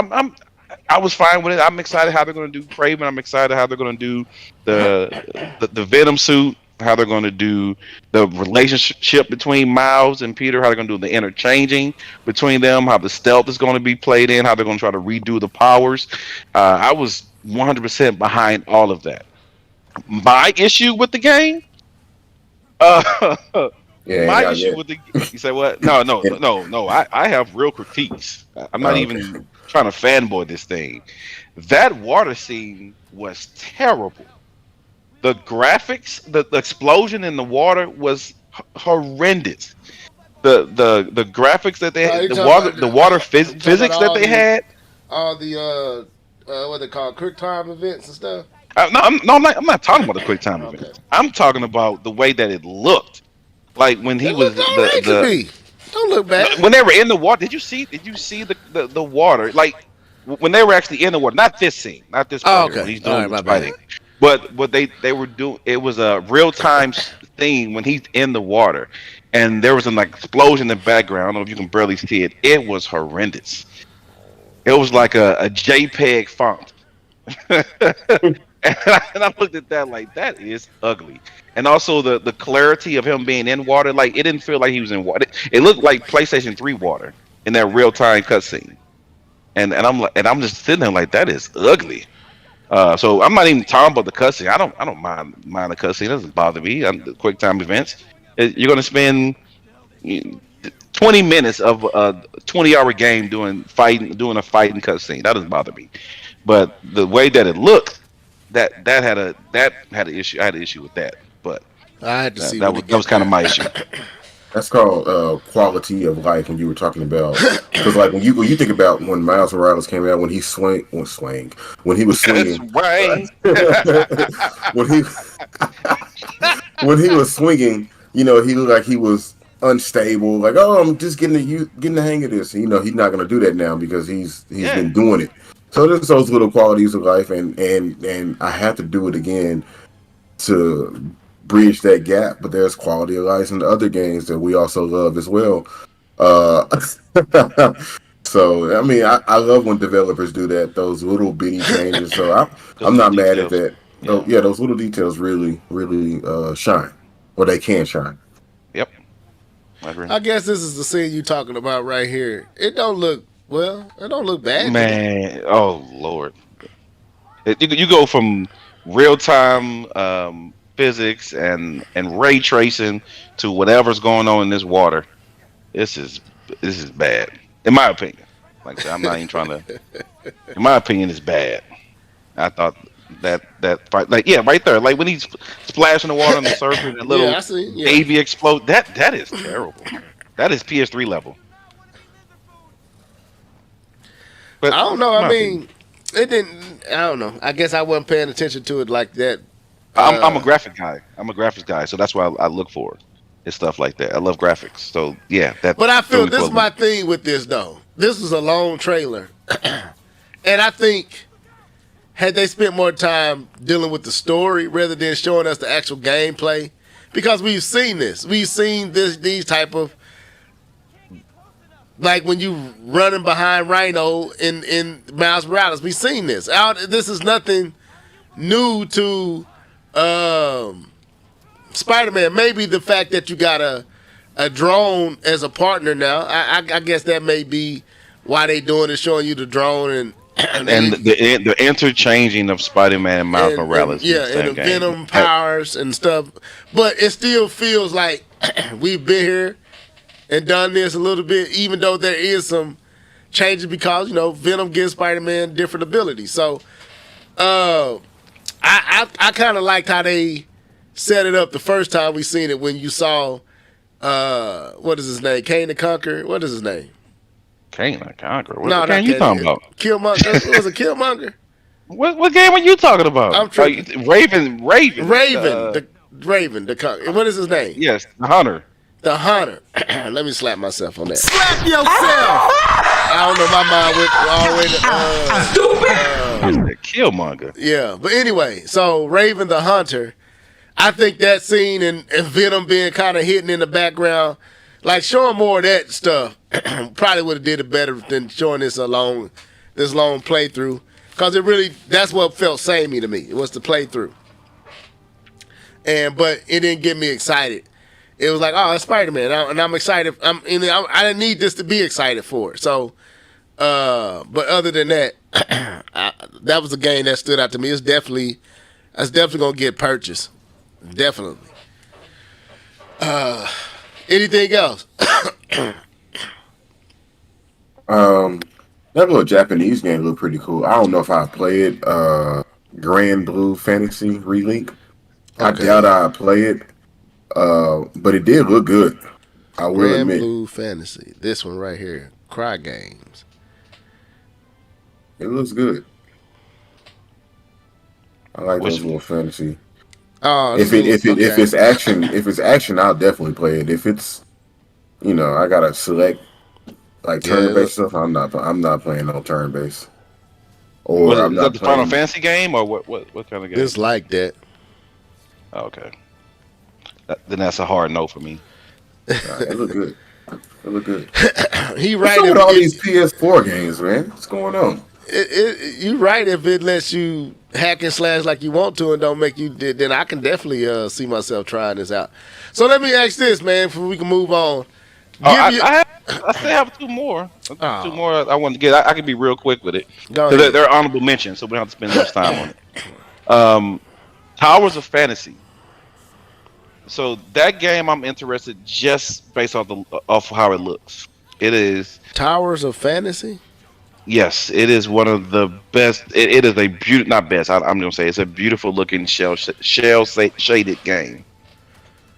I was fine with it. I'm excited how they're going to do Craven. I'm excited how they're going to do the Venom suit. How they're going to do the relationship between Miles and Peter. How they're going to do the interchanging between them. How the stealth is going to be played in. How they're going to try to redo the powers. I was 100% behind all of that. My issue with the game. Uh, My issue with the you say what? No. I have real critiques. I'm not even trying to fanboy this thing. That water scene was terrible. The graphics, the explosion in the water was horrendous. The graphics that they had, the water physics that they had. All the what they call quick time events and stuff. I'm not talking about the quick time Okay. events. I'm talking about the way that it looked. Like when he was Don't look bad. when they were in the water. Did you see the water? Like when they were actually in the water. Not this scene. Not this part okay. when he's doing my the fighting. But what they were doing, it was a real time thing when he's in the water, and there was an explosion in the background. I don't know if you can barely see it. It was horrendous. It was like a JPEG font. And I looked at that like that is ugly. And also the clarity of him being in water, like it didn't feel like he was in water. It looked like PlayStation 3 water in that real time cutscene. And I'm just sitting there like that is ugly. So I'm not even talking about the cutscene. I don't mind the cutscene. It doesn't bother me. The quick time events. You're gonna spend 20 minutes of a 20-hour game doing a fighting cutscene. That doesn't bother me. But the way that it looked, that had an issue. I had an issue with that. But I had to see that was kind of my issue. That's called quality of life. When you were talking about, because like when you think about when Miles Morales came out, when he was swinging, when he when he was swinging, he looked like he was unstable. Like, oh, I'm just getting the hang of this. And, he's not gonna do that now because he's been doing it. So there's those little qualities of life, and I have to do it again to bridge that gap. But there's quality of life in the other games that we also love as well. So I mean, I love when developers do that, those little bitty changes. So I'm not mad at that. Yeah, those little details really shine, or they can shine. Yep, I agree. I guess this is the scene you talking about right here. It don't look bad. Man, oh Lord, you go from real time physics and ray tracing to whatever's going on in this water. This is bad, in my opinion. Like I said, I'm not even trying to. In my opinion, it's bad. I thought that fight, like right there, like when he's splashing the water on the surface, that little AV explode. That is terrible. That is PS3 level. But I don't know. I mean, it didn't. I don't know. I guess I wasn't paying attention to it like that. I'm a graphic guy. So that's why I look for it. It's stuff like that. I love graphics. So yeah, that. But I feel this is my thing with this though. This is a long trailer, and I think had they spent more time dealing with the story rather than showing us the actual gameplay, because we've seen these type of. Like when you running behind Rhino in Miles Morales, we've seen this. This is nothing new to Spider-Man. Maybe the fact that you got a a drone as a partner now. I guess that may be why they doing it, showing you the drone and the interchanging of Spider-Man and Miles Morales in the and same the game. Venom powers and stuff. But it still feels like we've been here and done this a little bit, even though there is some changes because Venom gives Spider-Man different abilities. So I kind of liked how they set it up the first time we seen it when you saw what is his name? Kane the Conqueror. What is his name? Kane the Conqueror. What No, game you talking about? Killmonger. Was it Killmonger? What game are you talking about? I'm tripping. Raven. The Conqueror. What is his name? Yes, the Hunter. The Hunter. Let me slap myself on that. Slap yourself. I don't know. My mind went already. Killmonger. Yeah, but anyway, so Raven the Hunter. I think that scene and Venom being kind of hidden in the background, like showing more of that stuff, probably would have did it better than showing this long playthrough. Because that's what felt samey to me. It was the playthrough. But it didn't get me excited. It was like, oh, it's Spider-Man, and I'm excited. I didn't need this to be excited for. So, but other than that, that was a game that stood out to me. It's definitely gonna get purchased. Definitely. Anything else? That little Japanese game looked pretty cool. I don't know if I play it. Grand Blue Fantasy Relink. I doubt I play it. But it did look good. I will Grand admit. Blue Fantasy. This one right here. Cry Games. It looks good. I like those little fantasy. Oh, if it's action, I'll definitely play it. If it's, I gotta select like turn-based stuff. I'm not playing no turn-based. Or Is I'm that not the playing Final Fantasy game or what kind of game? It's like that. Okay. Then that's a hard no for me. It look good. It look good. He What's right up with all these PS4 games, man? What's going on? You right if it lets you hack and slash like you want to and don't make you. Then I can definitely see myself trying this out. So let me ask this, man, before we can move on. I still have two more. Two more I want to get. I can be real quick with it. They're honorable mentions, so we don't have to spend much time on it. Towers of Fantasy. So that game I'm interested just based off how it looks. It is Towers of Fantasy. Yes, it is one of the best. It is a beautiful, not best. I'm gonna say it's a beautiful looking shell shaded game.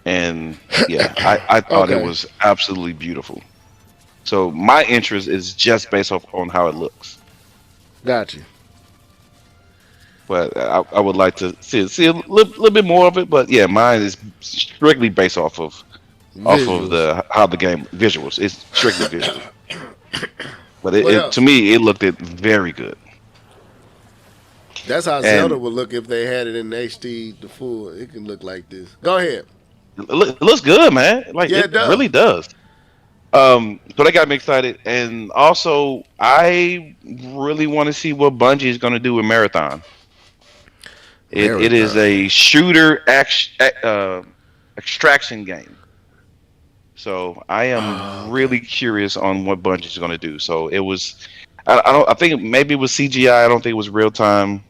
And yeah, I thought it was absolutely beautiful. So my interest is just based off on how it looks. Got you. But I would like to see a little bit more of it. But yeah, mine is strictly based off of how the game visuals. It's strictly visual. But to me, it looked very good. That's how Zelda would look if they had it in HD, the full. It can look like this. Go ahead. It looks good, man. It really does. So that got me excited, and also I really want to see what Bungie is going to do with Marathon. It is a shooter extraction game. So I am really curious on what Bungie is going to do. So it was, I think maybe it was CGI. I don't think it was real time.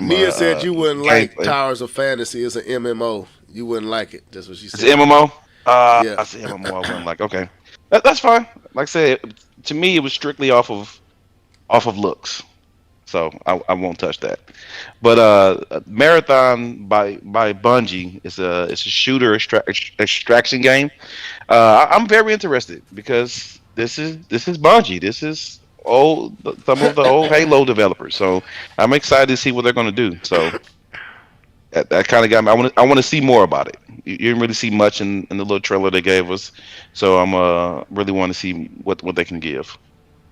Nia said you wouldn't like Towers of Fantasy. It's an MMO. You wouldn't like it. That's what she said. It's an MMO. Yeah. I said MMO. I wouldn't like. Okay, that's fine. Like I said, to me it was strictly off of looks. So I won't touch that. But Marathon by Bungie is a shooter extraction game. I'm very interested because this is Bungie. This is some of the old Halo developers. So I'm excited to see what they're going to do. So that kind of got me. I want to see more about it. You didn't really see much in the little trailer they gave us. So I'm really want to see what they can give.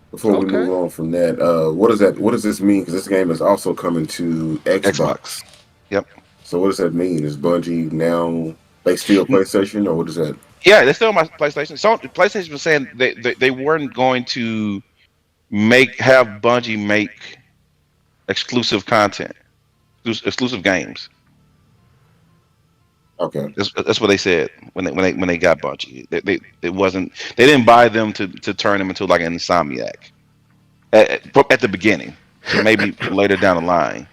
Before we move on from that, what does this mean? Because this game is also coming to Xbox. Yep. So what does that mean? Is Bungie now they steal PlayStation, or what is that? Yeah, they still my PlayStation. So PlayStation was saying they weren't going to have Bungie make exclusive content, exclusive games. Okay. That's what they said when they got Bungie. It wasn't they didn't buy them to turn them into like an Insomniac at the beginning. So maybe later down the line.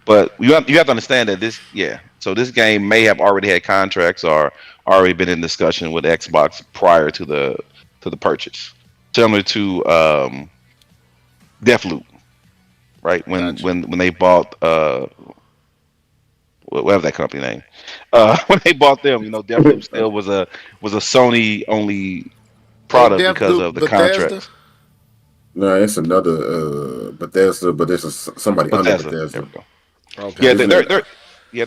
But you have to understand that so this game may have already had contracts or already been in discussion with Xbox prior to the purchase, similar to Deathloop, right? When they bought whatever that company name, when they bought them, Deathloop still was a Sony only Ain't product because Deathloop of the Bethesda? contracts. No, it's another Bethesda, but there's somebody under Bethesda, there Bethesda. we go. Okay. Yeah, Isn't they're it?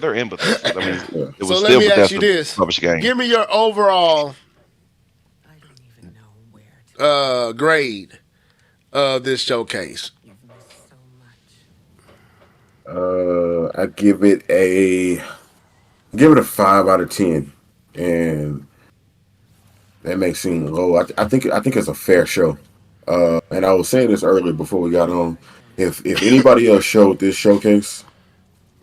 they're in Bethesda. I mean, Yeah. it So was let still me ask you Bethesda this: published game. give me your overall grade of this showcase. I give it a 5 out of 10, and that may seem low. I think it's a fair show. And I was saying this earlier before we got on. If anybody else showed this showcase,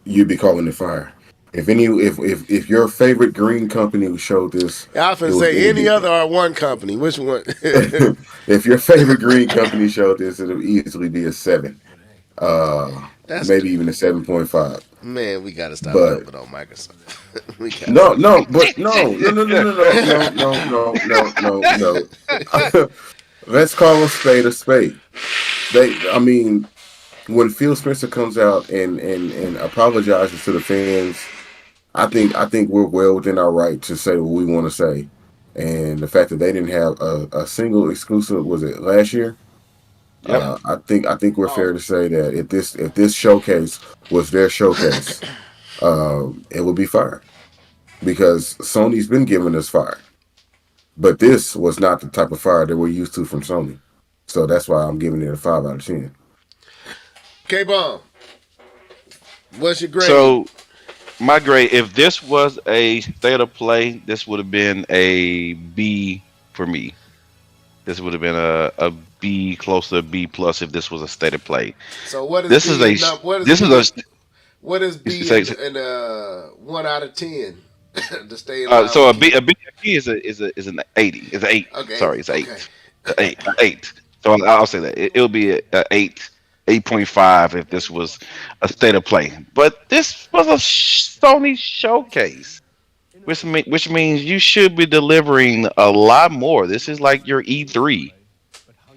you'd be calling it fire. If your favorite green company showed this, I it often would say it'd any be. other or one company. Which one? If your favorite green company showed this, it'll easily be a 7. That's Maybe even a 7.5. man. We gotta stop But jumping on Microsoft. We gotta no, stop. no, but no. Let's call a spade a spade. I mean, when Phil Spencer comes out and apologizes to the fans, I think we're well within our right to say what we want to say. And the fact that they didn't have a single exclusive, was it last year? Yep. I think we're fair to say that if this showcase was their showcase, it would be fire, because Sony's been giving us fire, but this was not the type of fire that we're used to from Sony. So that's why I'm giving it a 5 out of 10. K-Bomb, what's your grade? So my grade, if this was a state of play, this would have been a B for me. This would have been a B, close to a B plus if this was a state of play. So what is This B is in a num- what is this B is in, what is a B in 1 out of 10 to stay in line so with Q? a B is an 80. It's an 8. Okay, Sorry, it's an okay. 8. An 8. So I'll say that it'll be a 8. 8.5 if this was a state of play, but this was a Sony showcase, which means you should be delivering a lot more. This is like your E3,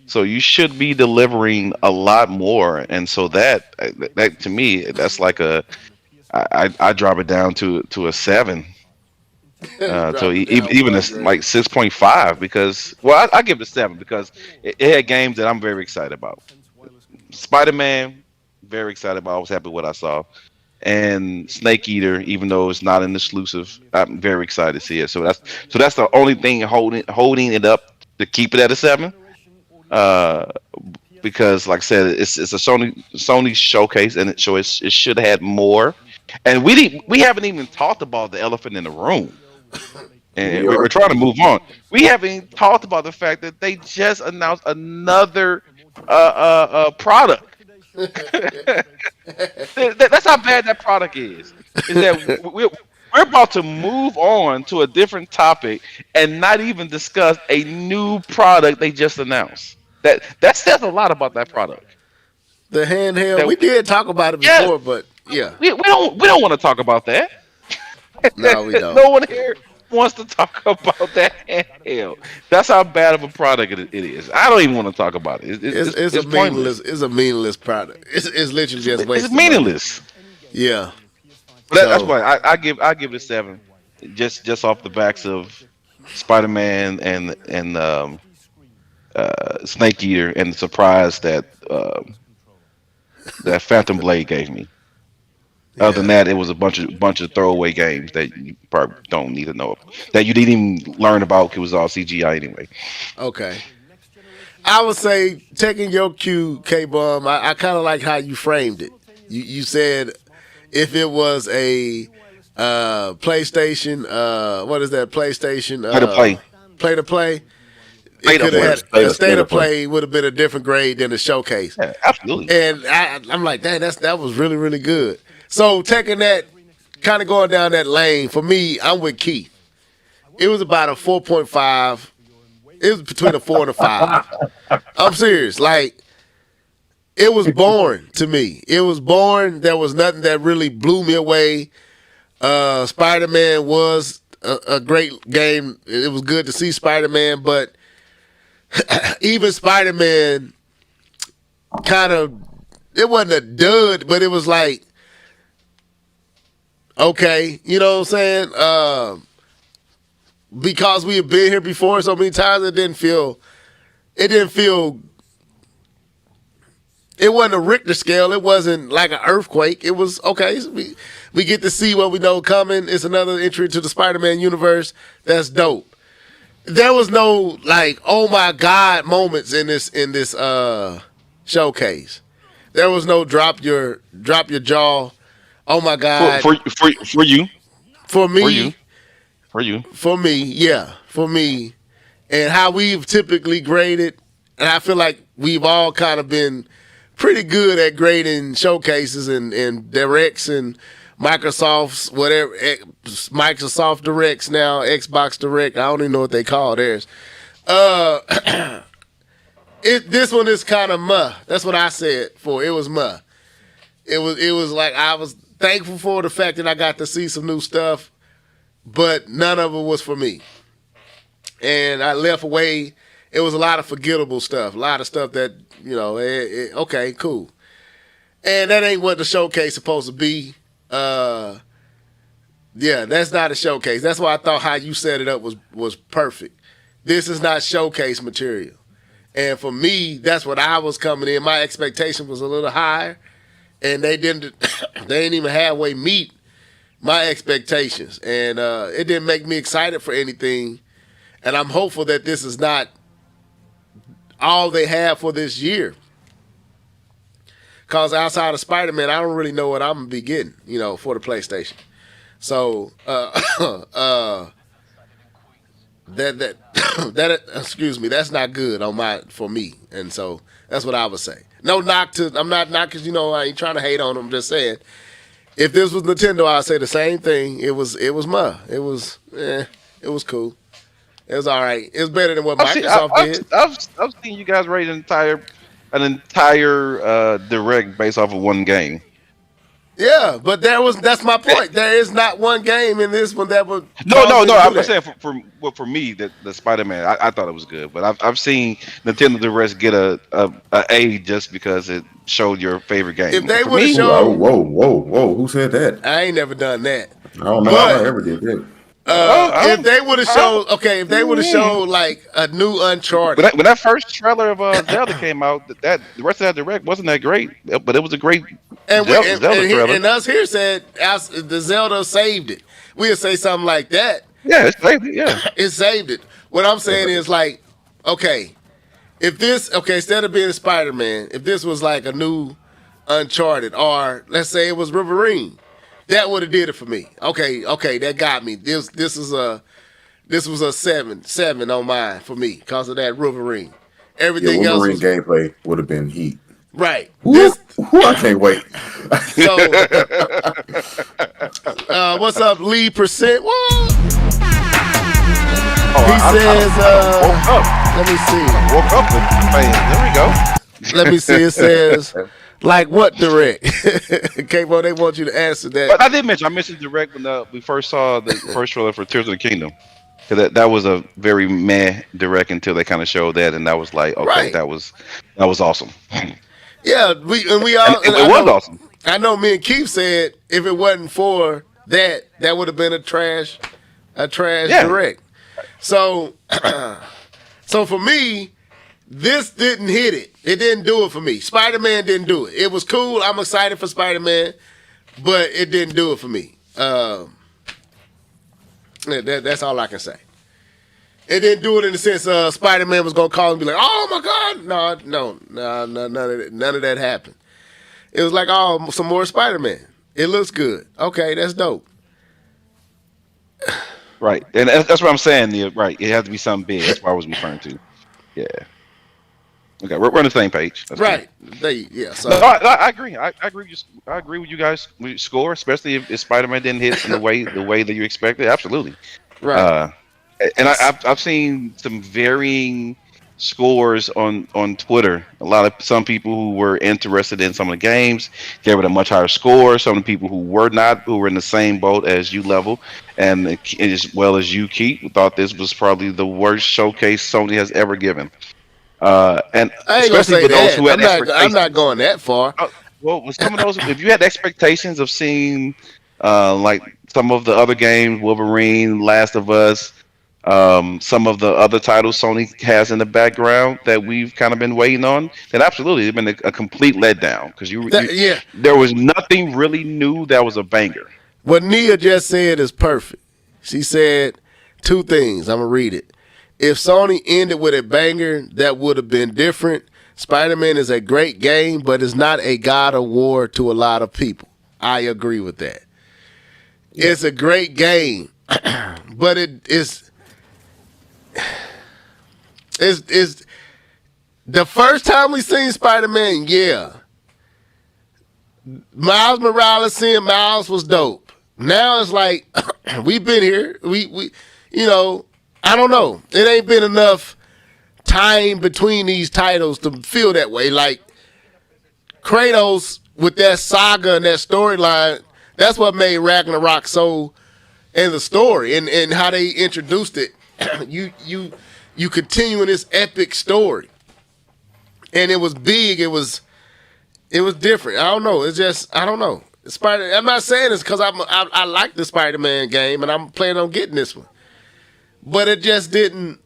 so you should be delivering a lot more. And so that to me, that's like I drop it down to a 7. Drop So it down even one a, grade. like 6.5 because I give it a 7 because it had games that I'm very excited about. Spider-Man, very excited about. I was happy with what I saw. And Snake Eater, even though it's not an exclusive, I'm very excited to see it. So that's the only thing holding it up to keep it at a 7. Uh, because like I said, it's a Sony showcase, and it should have had more. And we haven't even talked about the elephant in the room. And We we're are. trying to move on. We haven't even talked about the fact that they just announced another product. That's how bad that product is. Is that we're about to move on to a different topic and not even discuss a new product they just announced. That says a lot about that product. The handheld. That We did talk about it yeah, before, but yeah, we don't want to talk about that. no, we don't. No one here wants to talk about that handheld. That's how bad of a product it is. I don't even want to talk about it. It's a It's pointless. meaningless product. It's literally just It's wasting money. meaningless. Yeah. That's So why I give it a 7, just off the backs of Spider-Man and Snake Eater, and the surprise that Phantom Blade gave me. Other than that, it was a bunch of throwaway games that you probably don't need to know that you didn't even learn about. It was all CGI anyway. okay. I would say taking your cue, K Bum. I kind of like how you framed it. You said if it was a PlayStation, what is that? PlayStation Play to play, play to play. It play to could have play. had a state of play would have been a different grade than the showcase. Yeah, absolutely. And I'm like, dang, that was really really good. So taking that kind of going down that lane, for me, I'm with Keith. It was about a 4.5. It was between a 4 and a 5. I'm serious. Like, it was boring to me. It was boring. There was nothing that really blew me away. Spider-Man was a great game. It was good to see Spider-Man, but even Spider-Man kind of, it wasn't a dud, but it was like, okay, you know what I'm saying? Because we had been here before so many times, it didn't feel, it wasn't a Richter scale. It wasn't like an earthquake. It was, okay, so we get to see what we know coming. It's another entry to the Spider-Man universe. That's dope. There was no, like, oh my God moments in this showcase. There was no drop your jaw. Oh my God. For you. For me. For you. For me, yeah. For me. And how we've typically graded, and I feel like we've all kind of been pretty good at grading showcases and directs and Microsoft's whatever, Microsoft Directs now, Xbox Direct. I don't even know what they call theirs. This one is kind of muh. That's what I said for. It was muh. It was like I was thankful for the fact that I got to see some new stuff, but none of it was for me. And I left away. It was a lot of forgettable stuff, a lot of stuff that, you know, okay, cool. And that ain't what the showcase supposed to be. Yeah, that's not a showcase. That's why I thought how you set it up was perfect. This is not showcase material. And for me, that's what I was coming in. My expectation was a little higher, and they didn't even halfway meet my expectations. And it didn't make me excited for anything. And I'm hopeful that this is not all they have for this year. Because outside of Spider-Man, I don't really know what I'm going to be getting, you know, for the PlayStation. So, that excuse me, that's not good for me. And so that's what I would say. No knock to, I'm not knocking, you know, I ain't trying to hate on them. I'm just saying, if this was Nintendo, I'd say the same thing. It was It was cool. It was all right. It was better than what Microsoft did. I've seen you guys rate an entire direct based off of one game. Yeah, but that's my point. There is not one game in this one that would. No. I'm saying for me, the Spider-Man, I thought it was good, but I've seen Nintendo Direct get a just because it showed your favorite game. If they would have shown, whoa, who said that? I ain't never done that. I don't know if I ever did that. If they would have showed, if they would have showed like a new Uncharted. When that first trailer of Zelda came out, the rest of that direct wasn't that great, but it was a great Zelda trailer. And us here said the Zelda saved it. We'll say something like that. Yeah, it saved it. Yeah, it saved it. What I'm saying is like, if this, instead of being Spider-Man, if this was like a new Uncharted, or let's say it was Riverine. That would have did it for me. Okay, that got me. This was a 7 on mine for me because of that Wolverine. Everything else was gameplay would have been heat. Right. I can't wait. So, what's up, Lee Percent? What? He says, woke up. Let me see. Woke up with fans. There we go. Let me see. It says. Like what direct? K-Bo, they want you to answer that. But I mentioned direct when we first saw the first trailer for Tears of the Kingdom. Because that was a very meh direct until they kind of showed that, and that was like, okay, right. that was awesome. Yeah, we all. It was awesome. I know. Me and Keith said if it wasn't for that would have been a trash direct. So, for me. This didn't hit it. It didn't do it for me. Spider-Man didn't do it. It was cool. I'm excited for Spider-Man, but it didn't do it for me. That's all I can say. It didn't do it in the sense Spider-Man was going to call and be like, oh, my God. No, none of that happened. It was like, oh, some more Spider-Man. It looks good. Okay, that's dope. Right. And that's what I'm saying. Right. It has to be something big. That's what I was referring to. Yeah. Okay, we're on the same page. That's Right. So no, I agree. I agree. I agree with you guys. We score, especially if Spider-Man didn't hit in the way that you expected. Absolutely. right. Uh, and I've seen some varying scores on Twitter. Some people who were interested in some of the games gave it a much higher score. Some of the people who were not, who were in the same boat as you level, and as well as you, Keith, thought this was probably the worst showcase Sony has ever given. And I ain't gonna especially say for those that. who had I'm expectations. not going that far. Well, with some of those, if you had expectations of seeing, like some of the other games, Wolverine, Last of Us, some of the other titles Sony has in the background that we've kind of been waiting on, then absolutely, it's been a complete letdown because Yeah. there was nothing really new that was a banger. What Nia just said is perfect. She said two things. I'm gonna read it. If Sony ended with a banger, that would have been different. Spider-Man is a great game, but it's not a God of War to a lot of people. I agree with that. Yeah. It's a great game, but it's the first time we seen Spider-Man, yeah. Miles Morales, seeing Miles was dope. Now it's like we've been here. We I don't know. It ain't been enough time between these titles to feel that way. Like Kratos with that saga and that storyline, that's what made Ragnarok so, and the story and how they introduced it. you continue in this epic story, and it was big. It was different. I don't know. It's just I don't know. I'm not saying this because I like the Spider-Man game and I'm planning on getting this one, but it just didn't.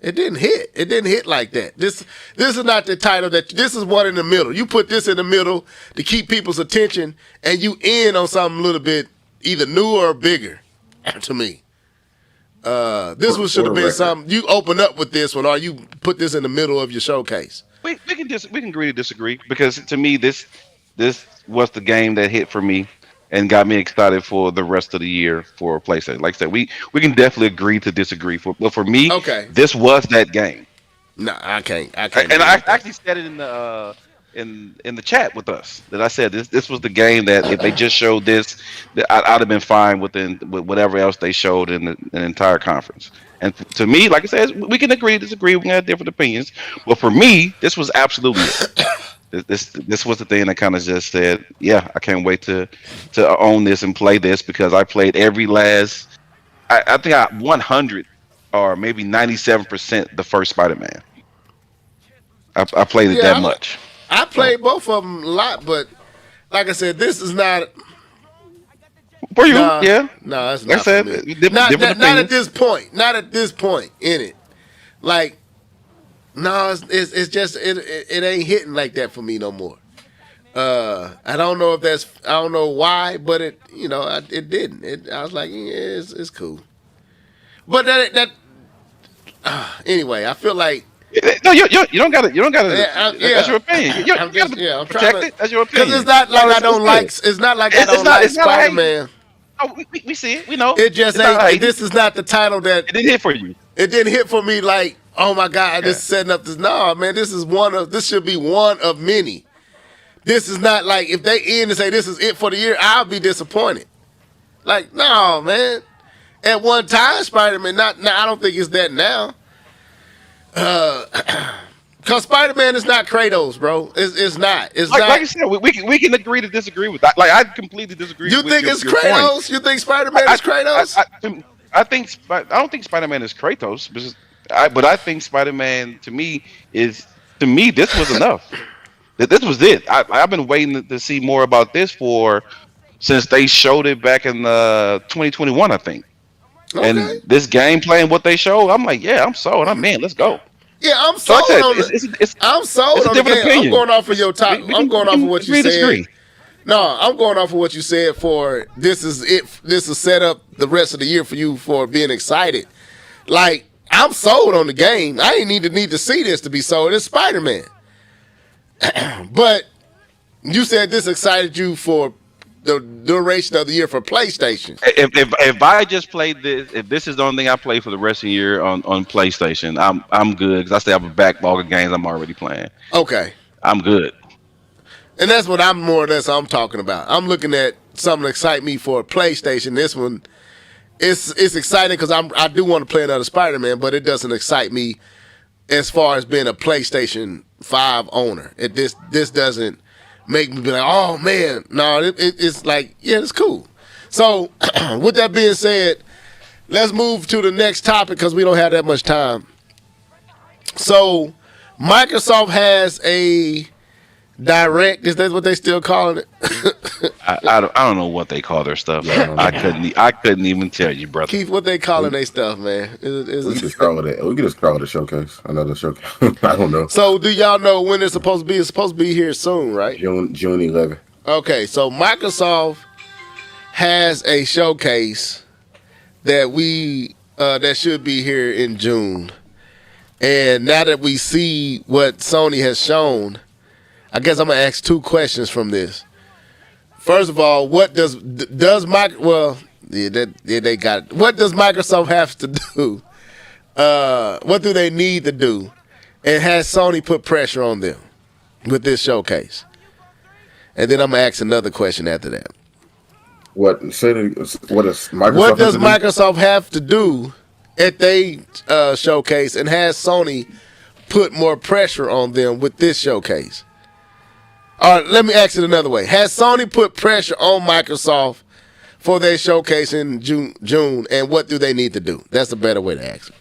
It didn't hit. It didn't hit like that. This is not the title that. This is one in the middle. You put this in the middle to keep people's attention, and you end on something a little bit either new or bigger. To me, this one should have been something. You open up with this one, or you put this in the middle of your showcase. We can agree to disagree because to me this was the game that hit for me and got me excited for the rest of the year for PlayStation. Like I said, we can definitely agree to disagree. But for me, this was that game. No, I can't. And I actually said it in the in the chat with us that I said this was the game that if they just showed this, that I'd have been fine with whatever else they showed in the entire conference. And to me, like I said, we can agree, disagree. We can have different opinions. But for me, this was absolutely it. This was the thing that kind of just said, yeah, I can't wait to own this and play this because I played every last. I think 100 or maybe 97% the first Spider-Man. I played it that much. I played both of them a lot, but like I said, this is not. For you, yeah. No, it's like not. I said, for me. Not at this point. Not at this point in it. Like, no, it's just it ain't hitting like that for me no more. I don't know if I don't know why, but it it didn't. I was like, yeah, it's cool. But anyway, I feel like. No, you don't got to. That's your opinion. I'm protect it. That's your opinion. Because it's not like I don't like. It's not like I don't like Spider-Man. Oh, we see it. We know. It just ain't. This is not the title that it didn't hit for you. It didn't hit for me. Like, oh my God, this is setting up this. No, man, this should be one of many. This is not like if they end and say this is it for the year, I'll be disappointed. Like, no, man. At one time, Spider-Man. I don't think it's that now. Because Spider-Man is not Kratos, bro. It's not. It's not. Like I said, we can agree to disagree with that. Like I completely disagree. You think it's Kratos? Point. You think Spider-Man is Kratos? I don't think Spider-Man is Kratos, but I think Spider-Man to me this was enough. This was it. I've been waiting to see more about this since they showed it back in 2021, I think. Okay. And this gameplay and what they showed, I'm like, yeah, I'm sold. I'm in. Let's go. Yeah, I'm sold on it. I'm sold on the game. Opinion. I'm going off of your top. I'm going off of what you said. No, I'm going off of what you said for this is it. This is set up the rest of the year for you for being excited. Like, I'm sold on the game. I ain't need to see this to be sold. It's Spider-Man. But you said this excited you for the duration of the year for PlayStation. If I just played this, if this is the only thing I play for the rest of the year on PlayStation, I'm good because I still have a backlog of games I'm already playing. Okay. I'm good. And that's what I'm more or less I'm talking about. I'm looking at something to excite me for a PlayStation. This one, it's exciting because I do want to play another Spider-Man, but it doesn't excite me as far as being a PlayStation 5 owner. This doesn't make me be like, oh man, no. It's like, yeah, it's cool. So with that being said, let's move to the next topic because we don't have that much time. So Microsoft has a Direct, is that what they still calling it? I don't know what they call their stuff. I couldn't even tell you, brother. Keith, what they calling their stuff, man? We can just call it a showcase. Another showcase. I don't know. So do y'all know when it's supposed to be? It's supposed to be here soon, right? June 11th. Okay, so Microsoft has a showcase that that should be here in June. And now that we see what Sony has shown, I guess I'm gonna ask two questions from this. First of all, what does Microsoft? Well, they got it. What does Microsoft have to do? What do they need to do? And has Sony put pressure on them with this showcase? And then I'm gonna ask another question after that. What does Microsoft? What does Microsoft have to do at they showcase? And has Sony put more pressure on them with this showcase? All right, let me ask it another way. Has Sony put pressure on Microsoft for their showcase in June, and what do they need to do? That's a better way to ask it.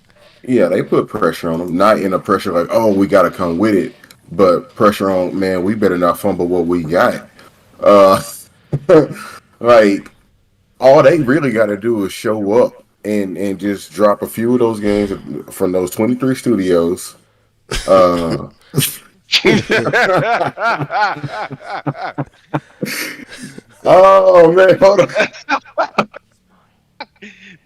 Yeah, they put pressure on them. Not in a pressure like, oh, we got to come with it, but pressure on, man, we better not fumble what we got. Like, all they really got to do is show up and just drop a few of those games from those 23 studios. Oh man, hold on.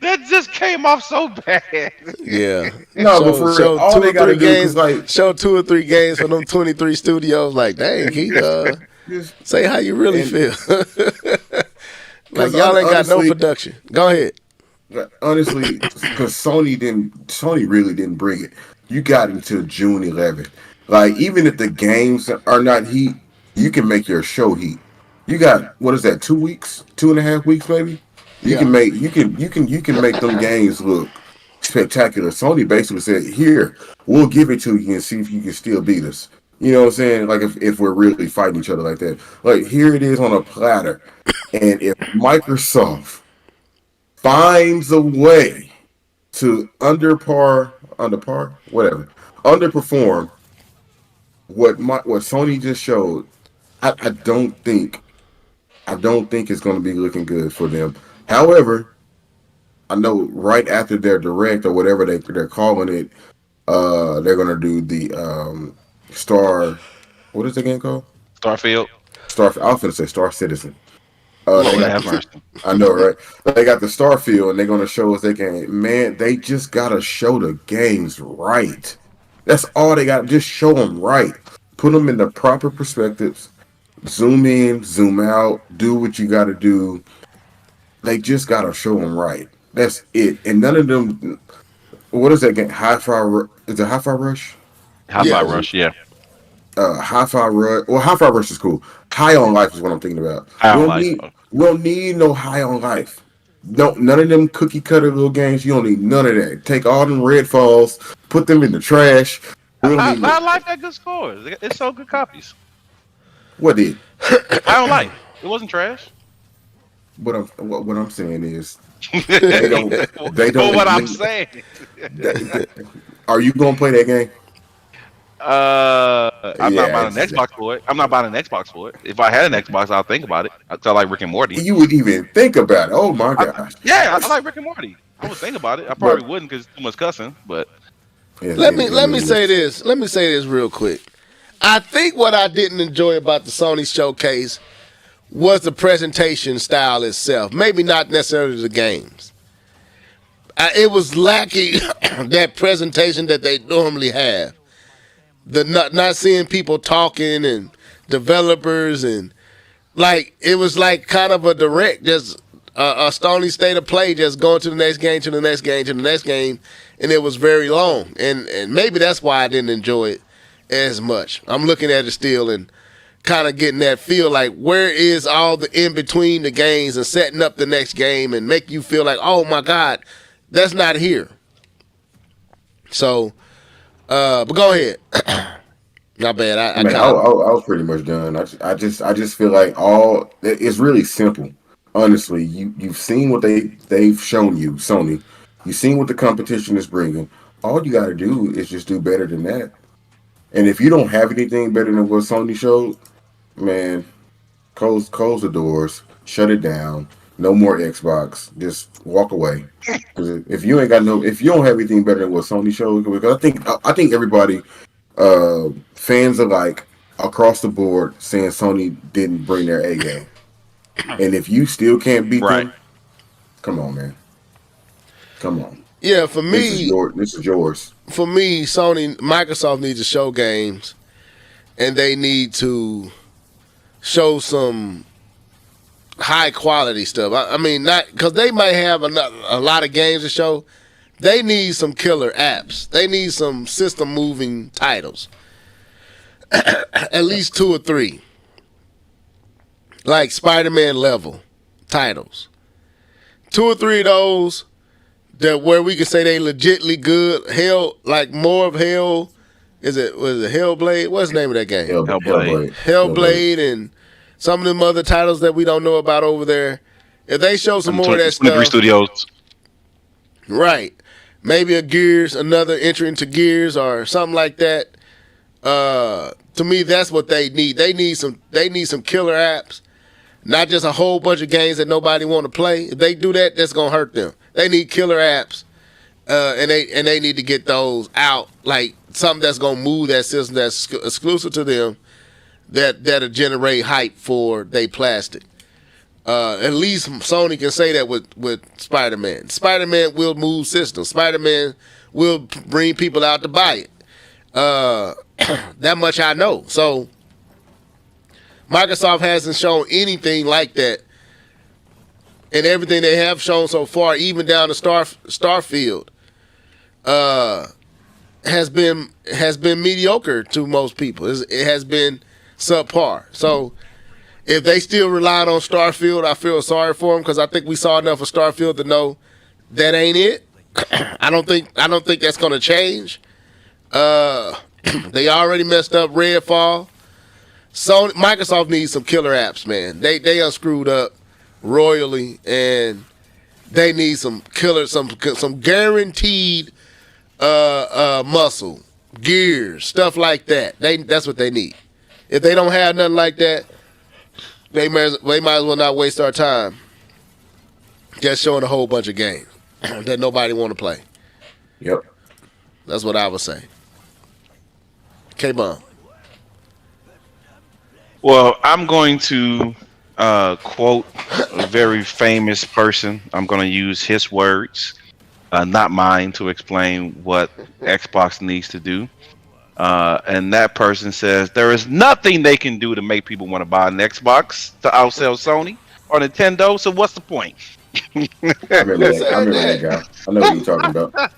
That just came off so bad. Yeah. No, but for real, all they gotta do is like show 2 or 3 games for them 23 studios. Like, dang, Keith, say how you really feel. Like y'all ain't got no production. Go ahead. Honestly, because Sony really didn't bring it. You got until June 11th. Like, even if the games are not heat, you can make your show heat. You got, what is that, 2 weeks, 2.5 weeks maybe? You can make them games look spectacular. Sony basically said, here, we'll give it to you and see if you can still beat us. You know what I'm saying? Like, if we're really fighting each other like that. Like, here it is on a platter. And if Microsoft finds a way to underperform what Sony just showed, I don't think it's going to be looking good for them. However, I know right after their direct or whatever they're calling it, they're going to do the Star. What is the game called? Starfield. I was going to say Star Citizen. I know, right? They got the Starfield, and they're going to show us their game. Man, they just got to show the games right. That's all they got. Just show them right. Put them in the proper perspectives. Zoom in, zoom out. Do what you got to do. They just got to show them right. That's it. And none of them. What is that game? Hi-Fi? Is it Hi-Fi Rush? Hi-Fi Rush, yeah. Hi-Fi Rush. Well, Hi-Fi Rush is cool. High on Life is what I'm thinking about. We don't need no High on Life. None of them cookie cutter little games. You don't need none of that. Take all them Redfalls, put them in the trash. I like that good scores. It's so good copies. What did? I don't like. It wasn't trash. What I'm saying is they don't. What I'm saying. Are you gonna play that game? I'm not buying an Xbox for it. I'm not buying an Xbox for it. If I had an Xbox, I'll think about it. I feel like Rick and Morty. You would even think about it. Oh my gosh. I like Rick and Morty. I would think about it. I probably wouldn't because it's too much cussing. But let me say this. Let me say this real quick. I think what I didn't enjoy about the Sony showcase was the presentation style itself. Maybe not necessarily the games. It was lacking that presentation that they normally have. The not seeing people talking and developers and like it was like kind of a direct, just a stony state of play, just going to the next game, to the next game, to the next game, and it was very long. And maybe that's why I didn't enjoy it as much. I'm looking at it still and kind of getting that feel like, where is all the in between the games and setting up the next game and make you feel like, oh my God, that's not here. So, but go ahead. Not bad. I was pretty much done. I just feel like it's really simple. Honestly, you've seen what they've shown you, Sony. You've seen what the competition is bringing. All you got to do is just do better than that. And if you don't have anything better than what Sony showed, man, close the doors, shut it down. No more Xbox. Just walk away. Because if you don't have anything better than what Sony showed, because I think everybody, fans alike across the board, saying Sony didn't bring their A game. And if you still can't beat them, come on, man. Come on. Yeah, for me, this is yours. For me, Microsoft needs to show games, and they need to show some high quality stuff. I mean, not because they might have a lot of games to show. They need some killer apps. They need some system moving titles. At least 2 or 3. Like Spider-Man level titles. 2 or 3 of those that where we can say they legitly good. Like more of Hell. Was it Hellblade? What's the name of that game? Hellblade and some of them other titles that we don't know about over there. If they show some more of that stuff. 23 Studios. Right. Maybe another entry into Gears or something like that. To me, that's what they need. They need some killer apps, not just a whole bunch of games that nobody want to play. If they do that, that's gonna hurt them. They need killer apps, and they need to get those out, like something that's gonna move that system that's exclusive to them, that'll generate hype for they plastic. At least Sony can say that with Spider-Man. Spider-Man will move systems. Spider-Man will bring people out to buy it. That much I know. So Microsoft hasn't shown anything like that, and everything they have shown so far, even down to Starfield, has been mediocre to most people. It has been subpar. So if they still rely on Starfield, I feel sorry for them, because I think we saw enough of Starfield to know that ain't it. I don't think that's going to change. They already messed up Redfall. Microsoft needs some killer apps, man. They unscrewed up royally, and they need some guaranteed muscle, gears, stuff like that. That's what they need. If they don't have nothing like that, they might as well not waste our time just showing a whole bunch of games that nobody want to play. Yep. That's what I would say. K-Bomb. Well, I'm going to quote a very famous person. I'm going to use his words, not mine, to explain what Xbox needs to do. And that person says, there is nothing they can do to make people want to buy an Xbox to outsell Sony or Nintendo, so what's the point? I remember that guy. I know what you're talking about.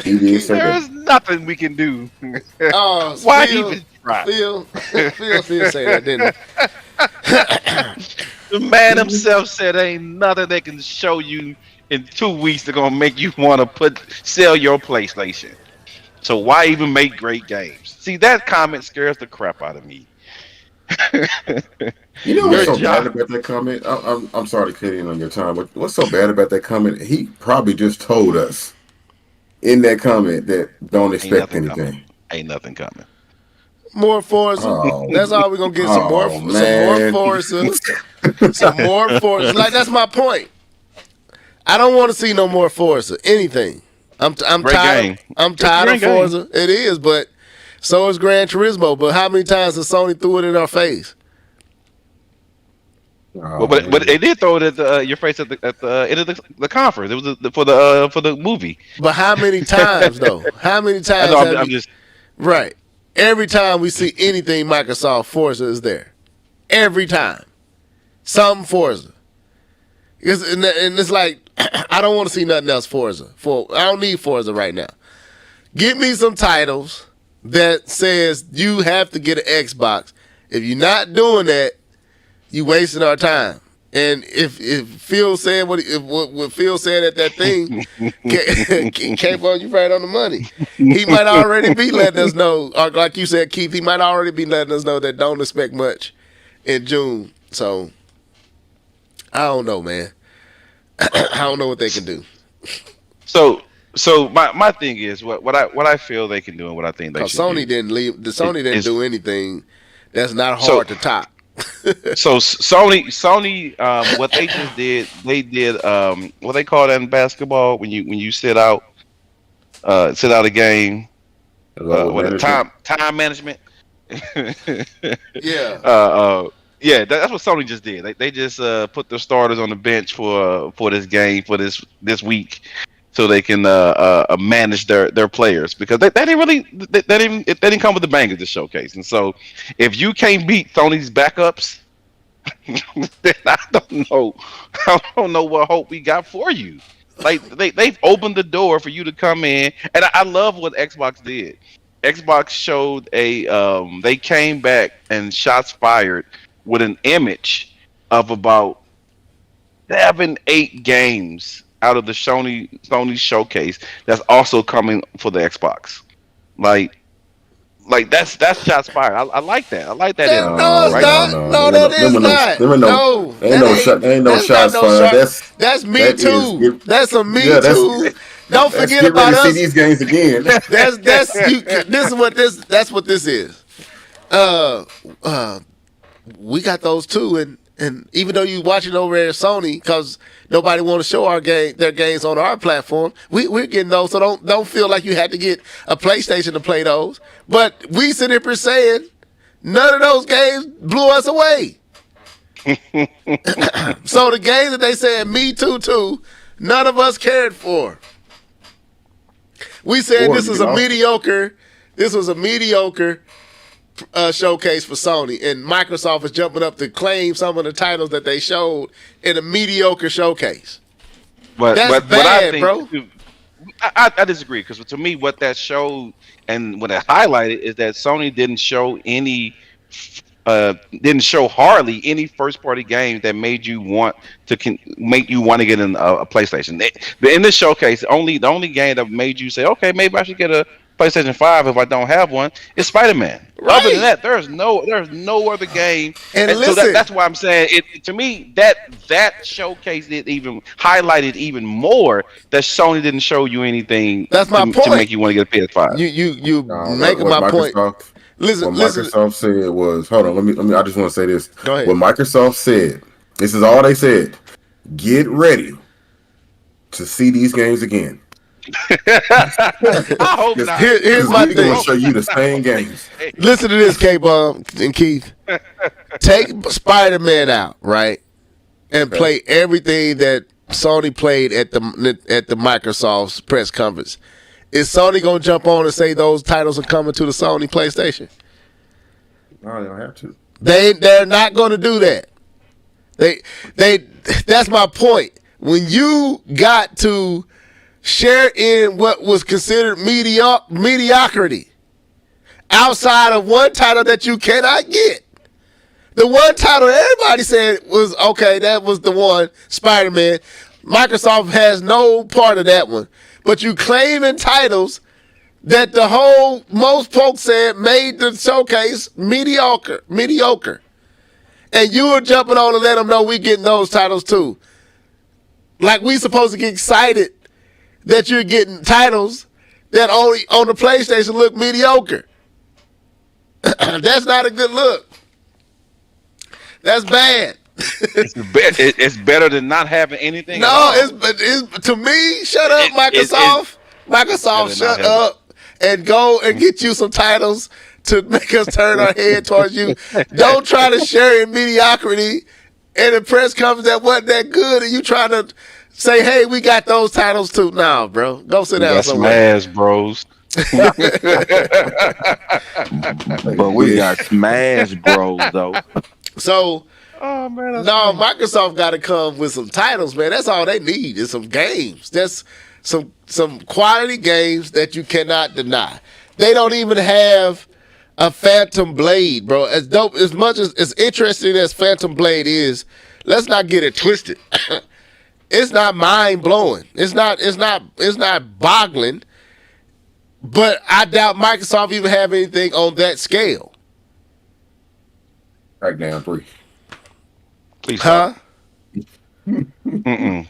He did say that. There's nothing we can do. Why even try? Phil say that, didn't he? The man himself said ain't nothing they can show you in 2 weeks that's going to make you want to sell your PlayStation. So why even make great games? See, that comment scares the crap out of me. You know what's so bad about that comment? I'm sorry to cut in on your time, but what's so bad about that comment? He probably just told us in that comment that don't expect anything. Ain't nothing coming. More Forza. Oh. That's all we're gonna get. Some more Forza. Some more Forza. Like, that's my point. I don't want to see no more Forza. Anything. I'm tired. Game. I'm tired of Forza. Game. It is, but so is Gran Turismo. But how many times has Sony threw it in our face? Well, but they did throw it at your face at the end of the conference. It was for the movie. But how many times though? How many times? I'm just right. Every time we see anything Microsoft, Forza is there. Every time. Some Forza. And it's like, I don't want to see nothing else Forza. I don't need Forza right now. Give me some titles that says you have to get an Xbox. If you're not doing that, you wasting our time. And if Phil said what Phil said at that thing, came on you right on the money. He might already be letting us know, or like you said, Keith, he might already be letting us know that don't expect much in June. So I don't know, man. I don't know what they can do. So my thing is what I feel they can do and what I think they should Sony do. Sony didn't do anything that's not hard to top. So Sony, what they just did, they did what they call that in basketball when you sit out a game, time management. Yeah. Yeah, that's what Sony just did. They just put their starters on the bench for this game for this week, so they can manage their players, because they didn't come with the bangers to showcase. And so if you can't beat Sony's backups, then I don't know what hope we got for you. Like they've opened the door for you to come in, and I love what Xbox did. Xbox showed they came back and shots fired with an image of about 7-8 games out of the Sony showcase that's also coming for the Xbox. Like that's shots fired. I like that. I like that. No, it's not. No, that is not. No, ain't no shots fired. That's Me Too. That's a Me Too. Don't forget get about ready to us. see these games again. That's what this is. We got those too, and even though you watch it over at Sony, because nobody want to show their games on our platform, we're getting those. So don't feel like you had to get a PlayStation to play those. But we sit here saying none of those games blew us away. So the games that they said Me Too, none of us cared for. We said this was a mediocre showcase for Sony, and Microsoft is jumping up to claim some of the titles that they showed in a mediocre showcase. But that's bad, what I think, bro. I disagree, because to me, what that showed and what it highlighted is that Sony didn't show hardly any first party games that made you want to get in a PlayStation. In this showcase, the only game that made you say, okay, maybe I should get a PlayStation 5 if I don't have one, is Spider-Man. Right. Other than that, there's no other game. And so listen, that's why I'm saying it. To me, that showcase even highlighted even more that Sony didn't show you anything. That's my point. To make you want to get a PS5. You making my point. Listen. Microsoft said was, hold on, let me. I just want to say this. Go ahead. What Microsoft said, this is all they said. Get ready to see these games again. I hope not. Here's my thing. We're going to show you the same games. Listen to this, K-Bomb and Keith. Take Spider-Man out, right, and play everything that Sony played at the Microsoft's press conference. Is Sony gonna jump on and say those titles are coming to the Sony PlayStation? No, they don't have to. They're not gonna do that. That's my point. When you got to share in what was considered mediocrity outside of one title that you cannot get. The one title everybody said was okay, that was the one, Spider-Man. Microsoft has no part of that one. But you claiming titles that most folks said made the showcase mediocre. And you were jumping on to let them know we getting those titles too. Like we supposed to get excited that you're getting titles that only on the PlayStation look mediocre. That's not a good look. That's bad. It's better than not having anything. No, it's to me. Shut up, Microsoft. Microsoft, shut up and go and get you some titles to make us turn our head towards you. Don't try to share in mediocrity and the press conference that wasn't that good, and you trying to say, "Hey, we got those titles too." No, bro, go sit down somewhere. Smash Bros. But we got Smash Bros though. So Oh man, that's No, funny. Microsoft got to come with some titles, man. That's all they need is some games. That's some quality games that you cannot deny. They don't even have a Phantom Blade, bro. As dope as much as interesting as Phantom Blade is, let's not get it twisted. It's not mind blowing. It's not boggling. But I doubt Microsoft even have anything on that scale. Crackdown 3. Please Huh? stop.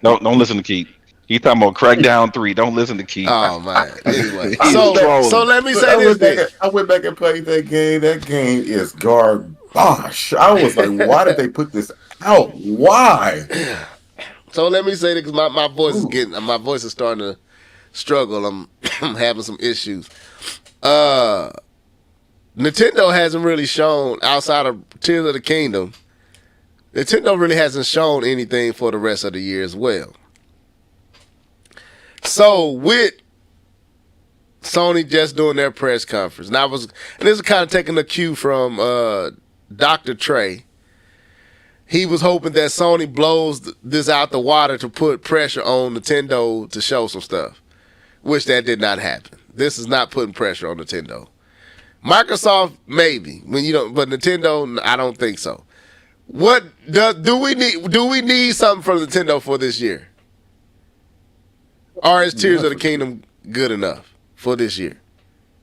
Don't listen to Keith. He talking about Crackdown 3. Don't listen to Keith. Oh man. Anyway, He's trolling. so let me Look, say this then. I went back and played that game. That game is garbage. I was like, why did they put this out? Why? So let me say this because my voice Ooh. my voice is starting to struggle. I'm having some issues. Nintendo hasn't really shown outside of Tears of the Kingdom. Nintendo really hasn't shown anything for the rest of the year as well. So with Sony just doing their press conference, and this is kind of taking a cue from Dr. Trey. He was hoping that Sony blows this out the water to put pressure on Nintendo to show some stuff, which that did not happen. This is not putting pressure on Nintendo. Microsoft maybe, but Nintendo, I don't think so. What do we need? Do we need something from Nintendo for this year, or is Tears of the Kingdom good enough for this year?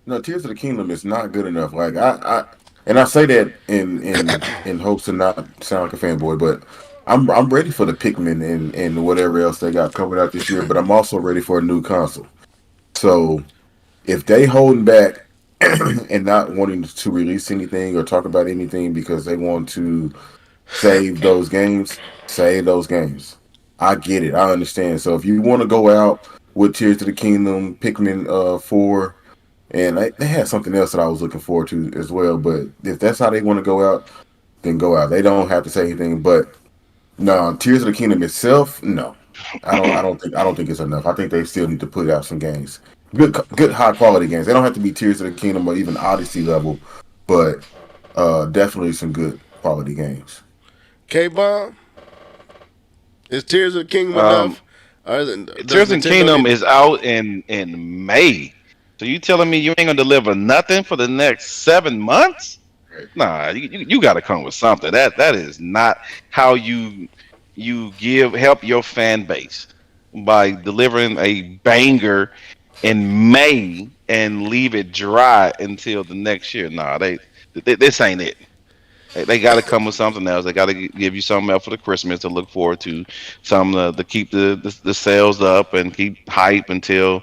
No, Tears of the Kingdom is not good enough. Like I say that in hopes to not sound like a fanboy, but I'm ready for the Pikmin and whatever else they got coming out this year. But I'm also ready for a new console. So if they holding back and not wanting to release anything or talk about anything because they want to save those games, save those games. I get it. I understand. So if you want to go out with Tears of the Kingdom, Pikmin 4, and they had something else that I was looking forward to as well. But if that's how they want to go out, then go out. They don't have to say anything. But no, Tears of the Kingdom itself, no. I don't think it's enough. I think they still need to put out some games. Good high quality games. They don't have to be Tears of the Kingdom or even Odyssey level, but definitely some good quality games. K-Bomb? Is Tears of the Kingdom enough? Or is it, Tears of the Kingdom is out in May. So you telling me you ain't gonna deliver nothing for the next 7 months? Nah, you got to come with something. That is not how you help your fan base by delivering a banger in May and leave it dry until the next year. Nah, this ain't it. They got to come with something else. They got to give you something else for the Christmas to look forward to, something to keep the sales up and keep hype until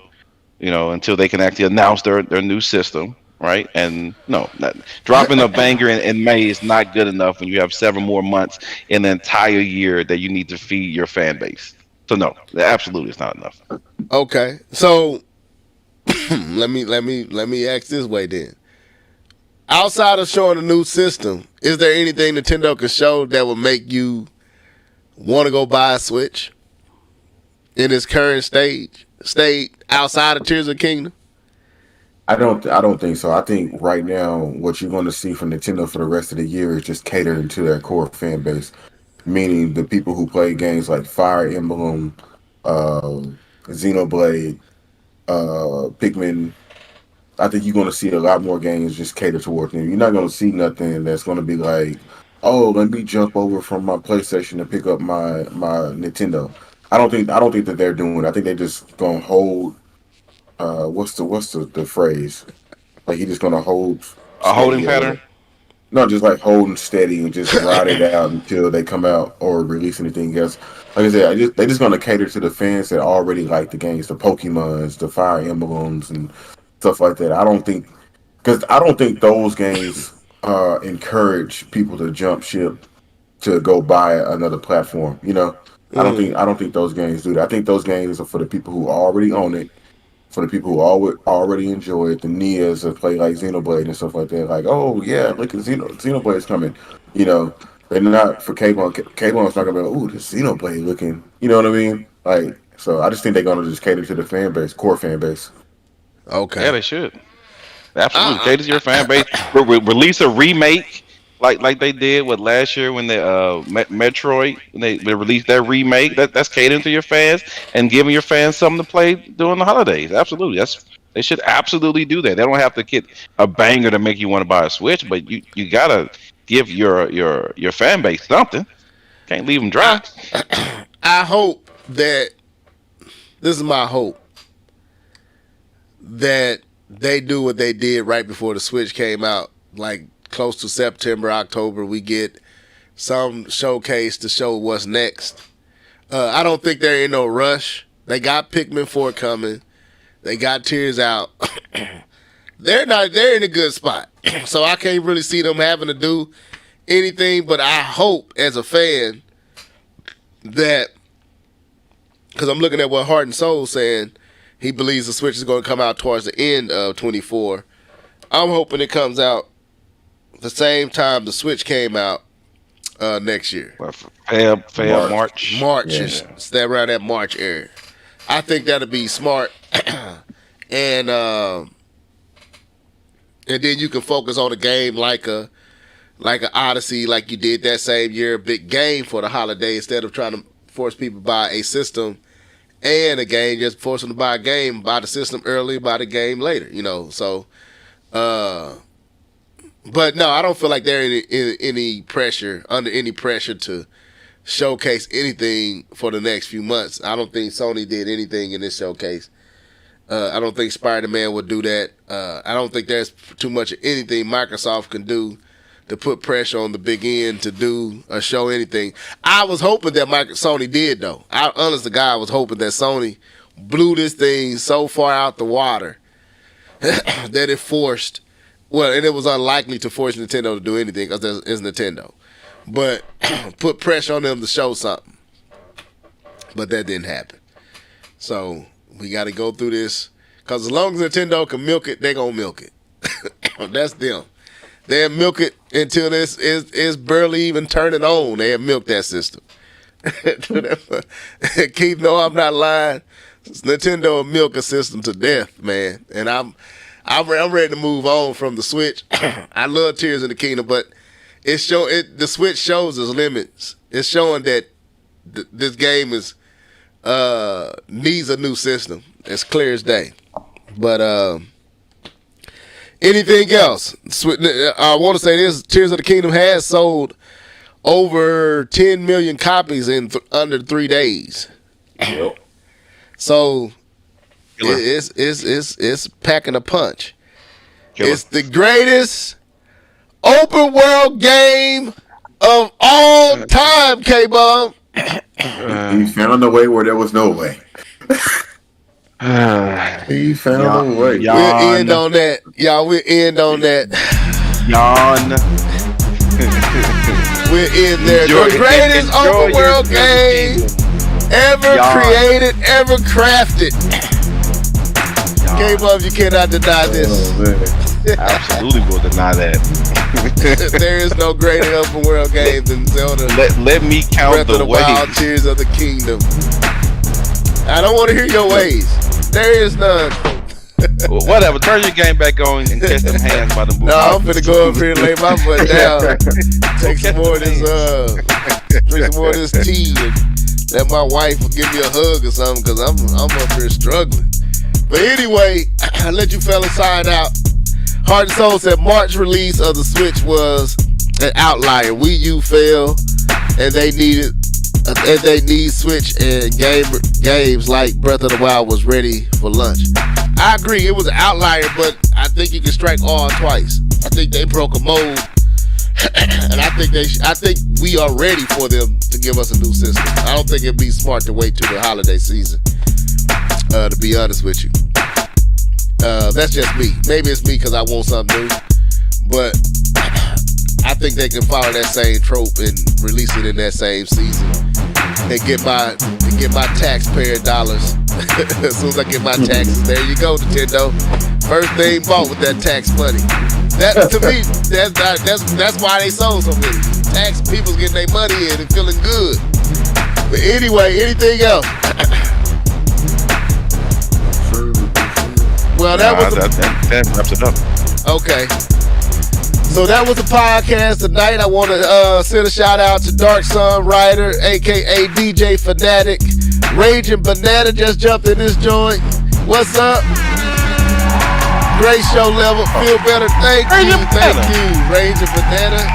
they can actually announce their new system, right? And no, dropping a banger in May is not good enough when you have several more months in the entire year that you need to feed your fan base. So no, absolutely, it's not enough. Okay, so let me ask this way then. Outside of showing a new system, is there anything Nintendo could show that would make you want to go buy a Switch in its current state outside of Tears of the Kingdom? I don't think so. I think right now what you're going to see from Nintendo for the rest of the year is just catering to their core fan base, meaning the people who play games like Fire Emblem, Xenoblade, Pikmin. I think you're going to see a lot more games just cater toward them. You're not going to see nothing that's going to be like, oh, let me jump over from my PlayStation to pick up my Nintendo. I don't think that they're doing it. I think they're just going to hold. What's the phrase? Like he just going to hold A holding steady pattern. no, just like holding steady and just ride it out until they come out or release anything else. Like I said, they just gonna cater to the fans that already like the games, the Pokemons, the Fire Emblems, and stuff like that. I don't think those games encourage people to jump ship to go buy another platform. I don't think those games do that. I think those games are for the people who already own it, for the people who already enjoy it, the Nias that play like Xenoblade and stuff like that. Like, oh yeah, look at Xenoblade's coming. They're not for K1. K1's not gonna be, ooh, this Xenoblade looking. You know what I mean? Like, so I just think they're gonna just cater to the fan base, core fan base. Okay. Yeah, they should. Absolutely. Cater to your fan base. Release a remake like they did with last year when they Metroid when they released that remake. That's catering to your fans and giving your fans something to play during the holidays. Absolutely, they should absolutely do that. They don't have to get a banger to make you want to buy a Switch, but you gotta give your fan base something. Can't leave them dry. I hope that this is my hope that they do what they did right before the Switch came out, like close to September, October. We get some showcase to show what's next. I don't think they're in no rush. They got Pikmin 4 coming. They got Tears Out. They're in a good spot. So I can't really see them having to do anything, but I hope as a fan that, because I'm looking at what Heart and Soul saying, he believes the Switch is going to come out towards the end of 24. I'm hoping it comes out the same time the Switch came out next year. Feb, March. Is that around that March area. I think that'll be smart. And then you can focus on a game like a Odyssey, like you did that same year, a big game for the holiday, instead of trying to force people to buy a system and a game, just force them to buy a game, buy the system early, buy the game later, So, but no, I don't feel like they're under any pressure to showcase anything for the next few months. I don't think Sony did anything in this showcase. I don't think Spider-Man would do that. I don't think there's too much of anything Microsoft can do to put pressure on the big end to do or show anything. I was hoping that Sony did, though. Honest to God, I was hoping that Sony blew this thing so far out the water that it forced, and it was unlikely to force Nintendo to do anything because it's Nintendo. But put pressure on them to show something. But that didn't happen. So we got to go through this, because as long as Nintendo can milk it, they're going to milk it. That's them. They'll milk it until it's barely even turning on. They'll milk that system. Keith, no, I'm not lying. Nintendo will milk a system to death, man. And I'm ready to move on from the Switch. I love Tears of the Kingdom, but the Switch shows its limits. It's showing that this game needs a new system. It's clear as day. But anything else? I want to say this: Tears of the Kingdom has sold over 10 million copies in under 3 days. Yep. So it's packing a punch. Killer. It's the greatest open world game of all time, K-Bum. He found a way where there was no way. He found a way. We'll end on that. Y'all, we'll end on that. Yawn. We'll end there. The greatest open world game ever created, ever crafted. K-Bum, you cannot deny this. Absolutely will deny that. There is no greater open world game than Zelda. Let me count Breath of the Wild, ways. Tears of the Kingdom. I don't want to hear your ways. There is none. Whatever. Turn your game back on and catch them hands by the movie. No, I'm finna go up here and lay my butt down. Take some more of this, drink some more of this tea, and let my wife give me a hug or something, because I'm up here struggling. But anyway, I let you fellas sign out. Heart and Soul said March release of the Switch was an outlier. Wii U failed, and they need Switch and games like Breath of the Wild was ready for lunch. I agree, it was an outlier, but I think you can strike all twice. I think they broke a mold, and I think we are ready for them to give us a new system. I don't think it'd be smart to wait till the holiday season. To be honest with you. That's just me. Maybe it's me because I want something new, but I think they can follow that same trope and release it in that same season and get my taxpayer dollars. As soon as I get my taxes, there you go, Nintendo. First thing bought with that tax money. That to me, that's why they sold so many. Tax people's getting their money in and feeling good. But anyway, anything else? Well, that wraps it up. Okay. So that was the podcast tonight. I want to send a shout out to Dark Sun Rider, aka DJ Fanatic. Raging Banana just jumped in this joint. What's up? Great show level. Feel better. Thank you. Raging Banana.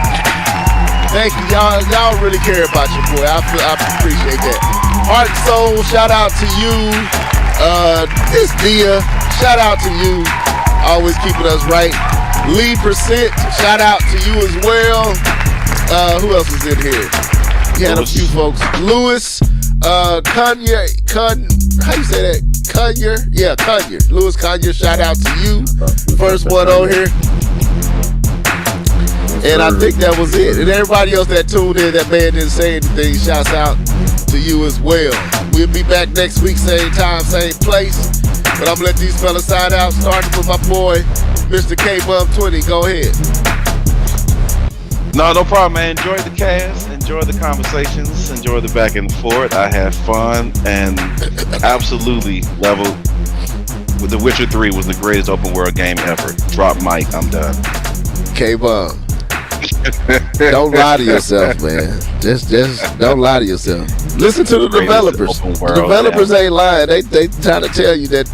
Thank you. Y'all really care about your boy. I appreciate that. Heart and Soul, shout out to you. This Dia, shout out to you. Always keeping us right. Lee Percent, shout out to you as well. Who else is in here? You had a few folks. Lewis, Kanye, how you say that? Kanye? Yeah, Kanye. Lewis Kanye, shout out to you. First one on here. And I think that was it. And everybody else that tuned in, that man didn't say anything, shouts out to you as well. We'll be back next week, same time, same place. But I'm gonna let these fellas sign out, starting with my boy, Mr. K-Bum20. Go ahead. No problem, man. Enjoy the cast, enjoy the conversations, enjoy the back and forth. I had fun and absolutely leveled. With The Witcher 3 was the greatest open world game ever. Drop mic, I'm done. K-Bum. Don't lie to yourself, man. Just don't lie to yourself. Listen to the developers. The developers ain't lying. They trying to tell you that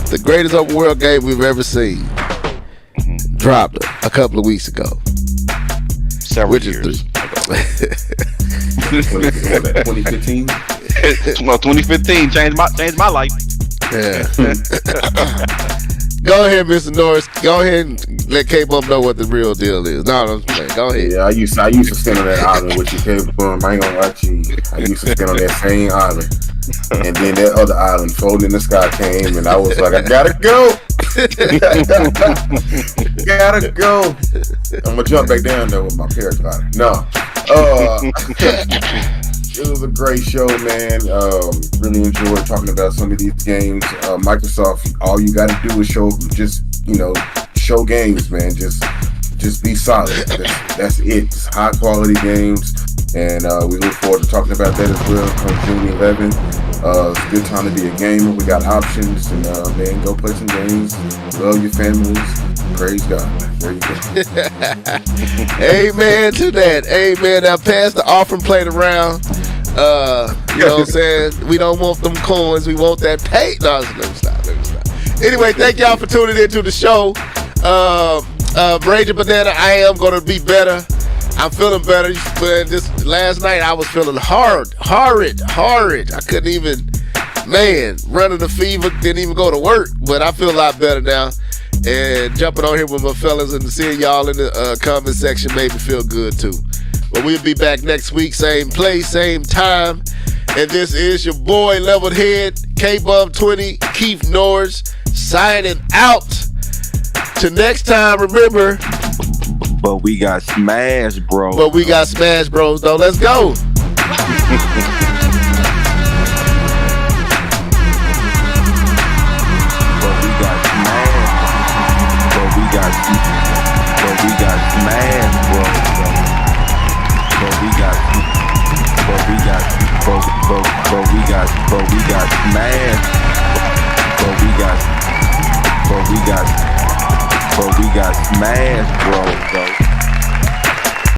the greatest open world game we've ever seen dropped a couple of weeks ago. Several years. 2015. Well, 2015 changed my life. Yeah. Go ahead, Mr. Norris. Go ahead and let K-Bum know what the real deal is. No, go ahead. Yeah, I used to stand on that island with you, K-Bum. I ain't gonna lie to you. I used to stand on that same island. And then that other island, Folding in the Sky, came, and I was like, I gotta go. Gotta go. I'm gonna jump back down there with my paraglider. No. It was a great show, man. Really enjoyed talking about some of these games. Microsoft, all you gotta do is show games, man. Just be solid. That's it. It's high quality games. And we look forward to talking about that as well on June 11th. It's a good time to be a gamer. We got options, and man, go play some games. Love your families. Praise God. There you go. Amen to that. Amen. Now pass the offering plate around. You know what I'm saying? We don't want them coins. We want that pay. No, let me stop. Anyway, thank y'all for tuning into the show. Raging Banana, I am going to be better. I'm feeling better. But this last night I was feeling horrid. I couldn't even, running a fever, didn't even go to work. But I feel a lot better now. And jumping on here with my fellas and seeing y'all in the comment section made me feel good too. But we'll be back next week, same place, same time. And this is your boy, Leveled Head, K-Bum20, Keith Norris, signing out. Till next time, remember. But we got Smash Bros. Though. Let's go. But we got Smash Bros. Though.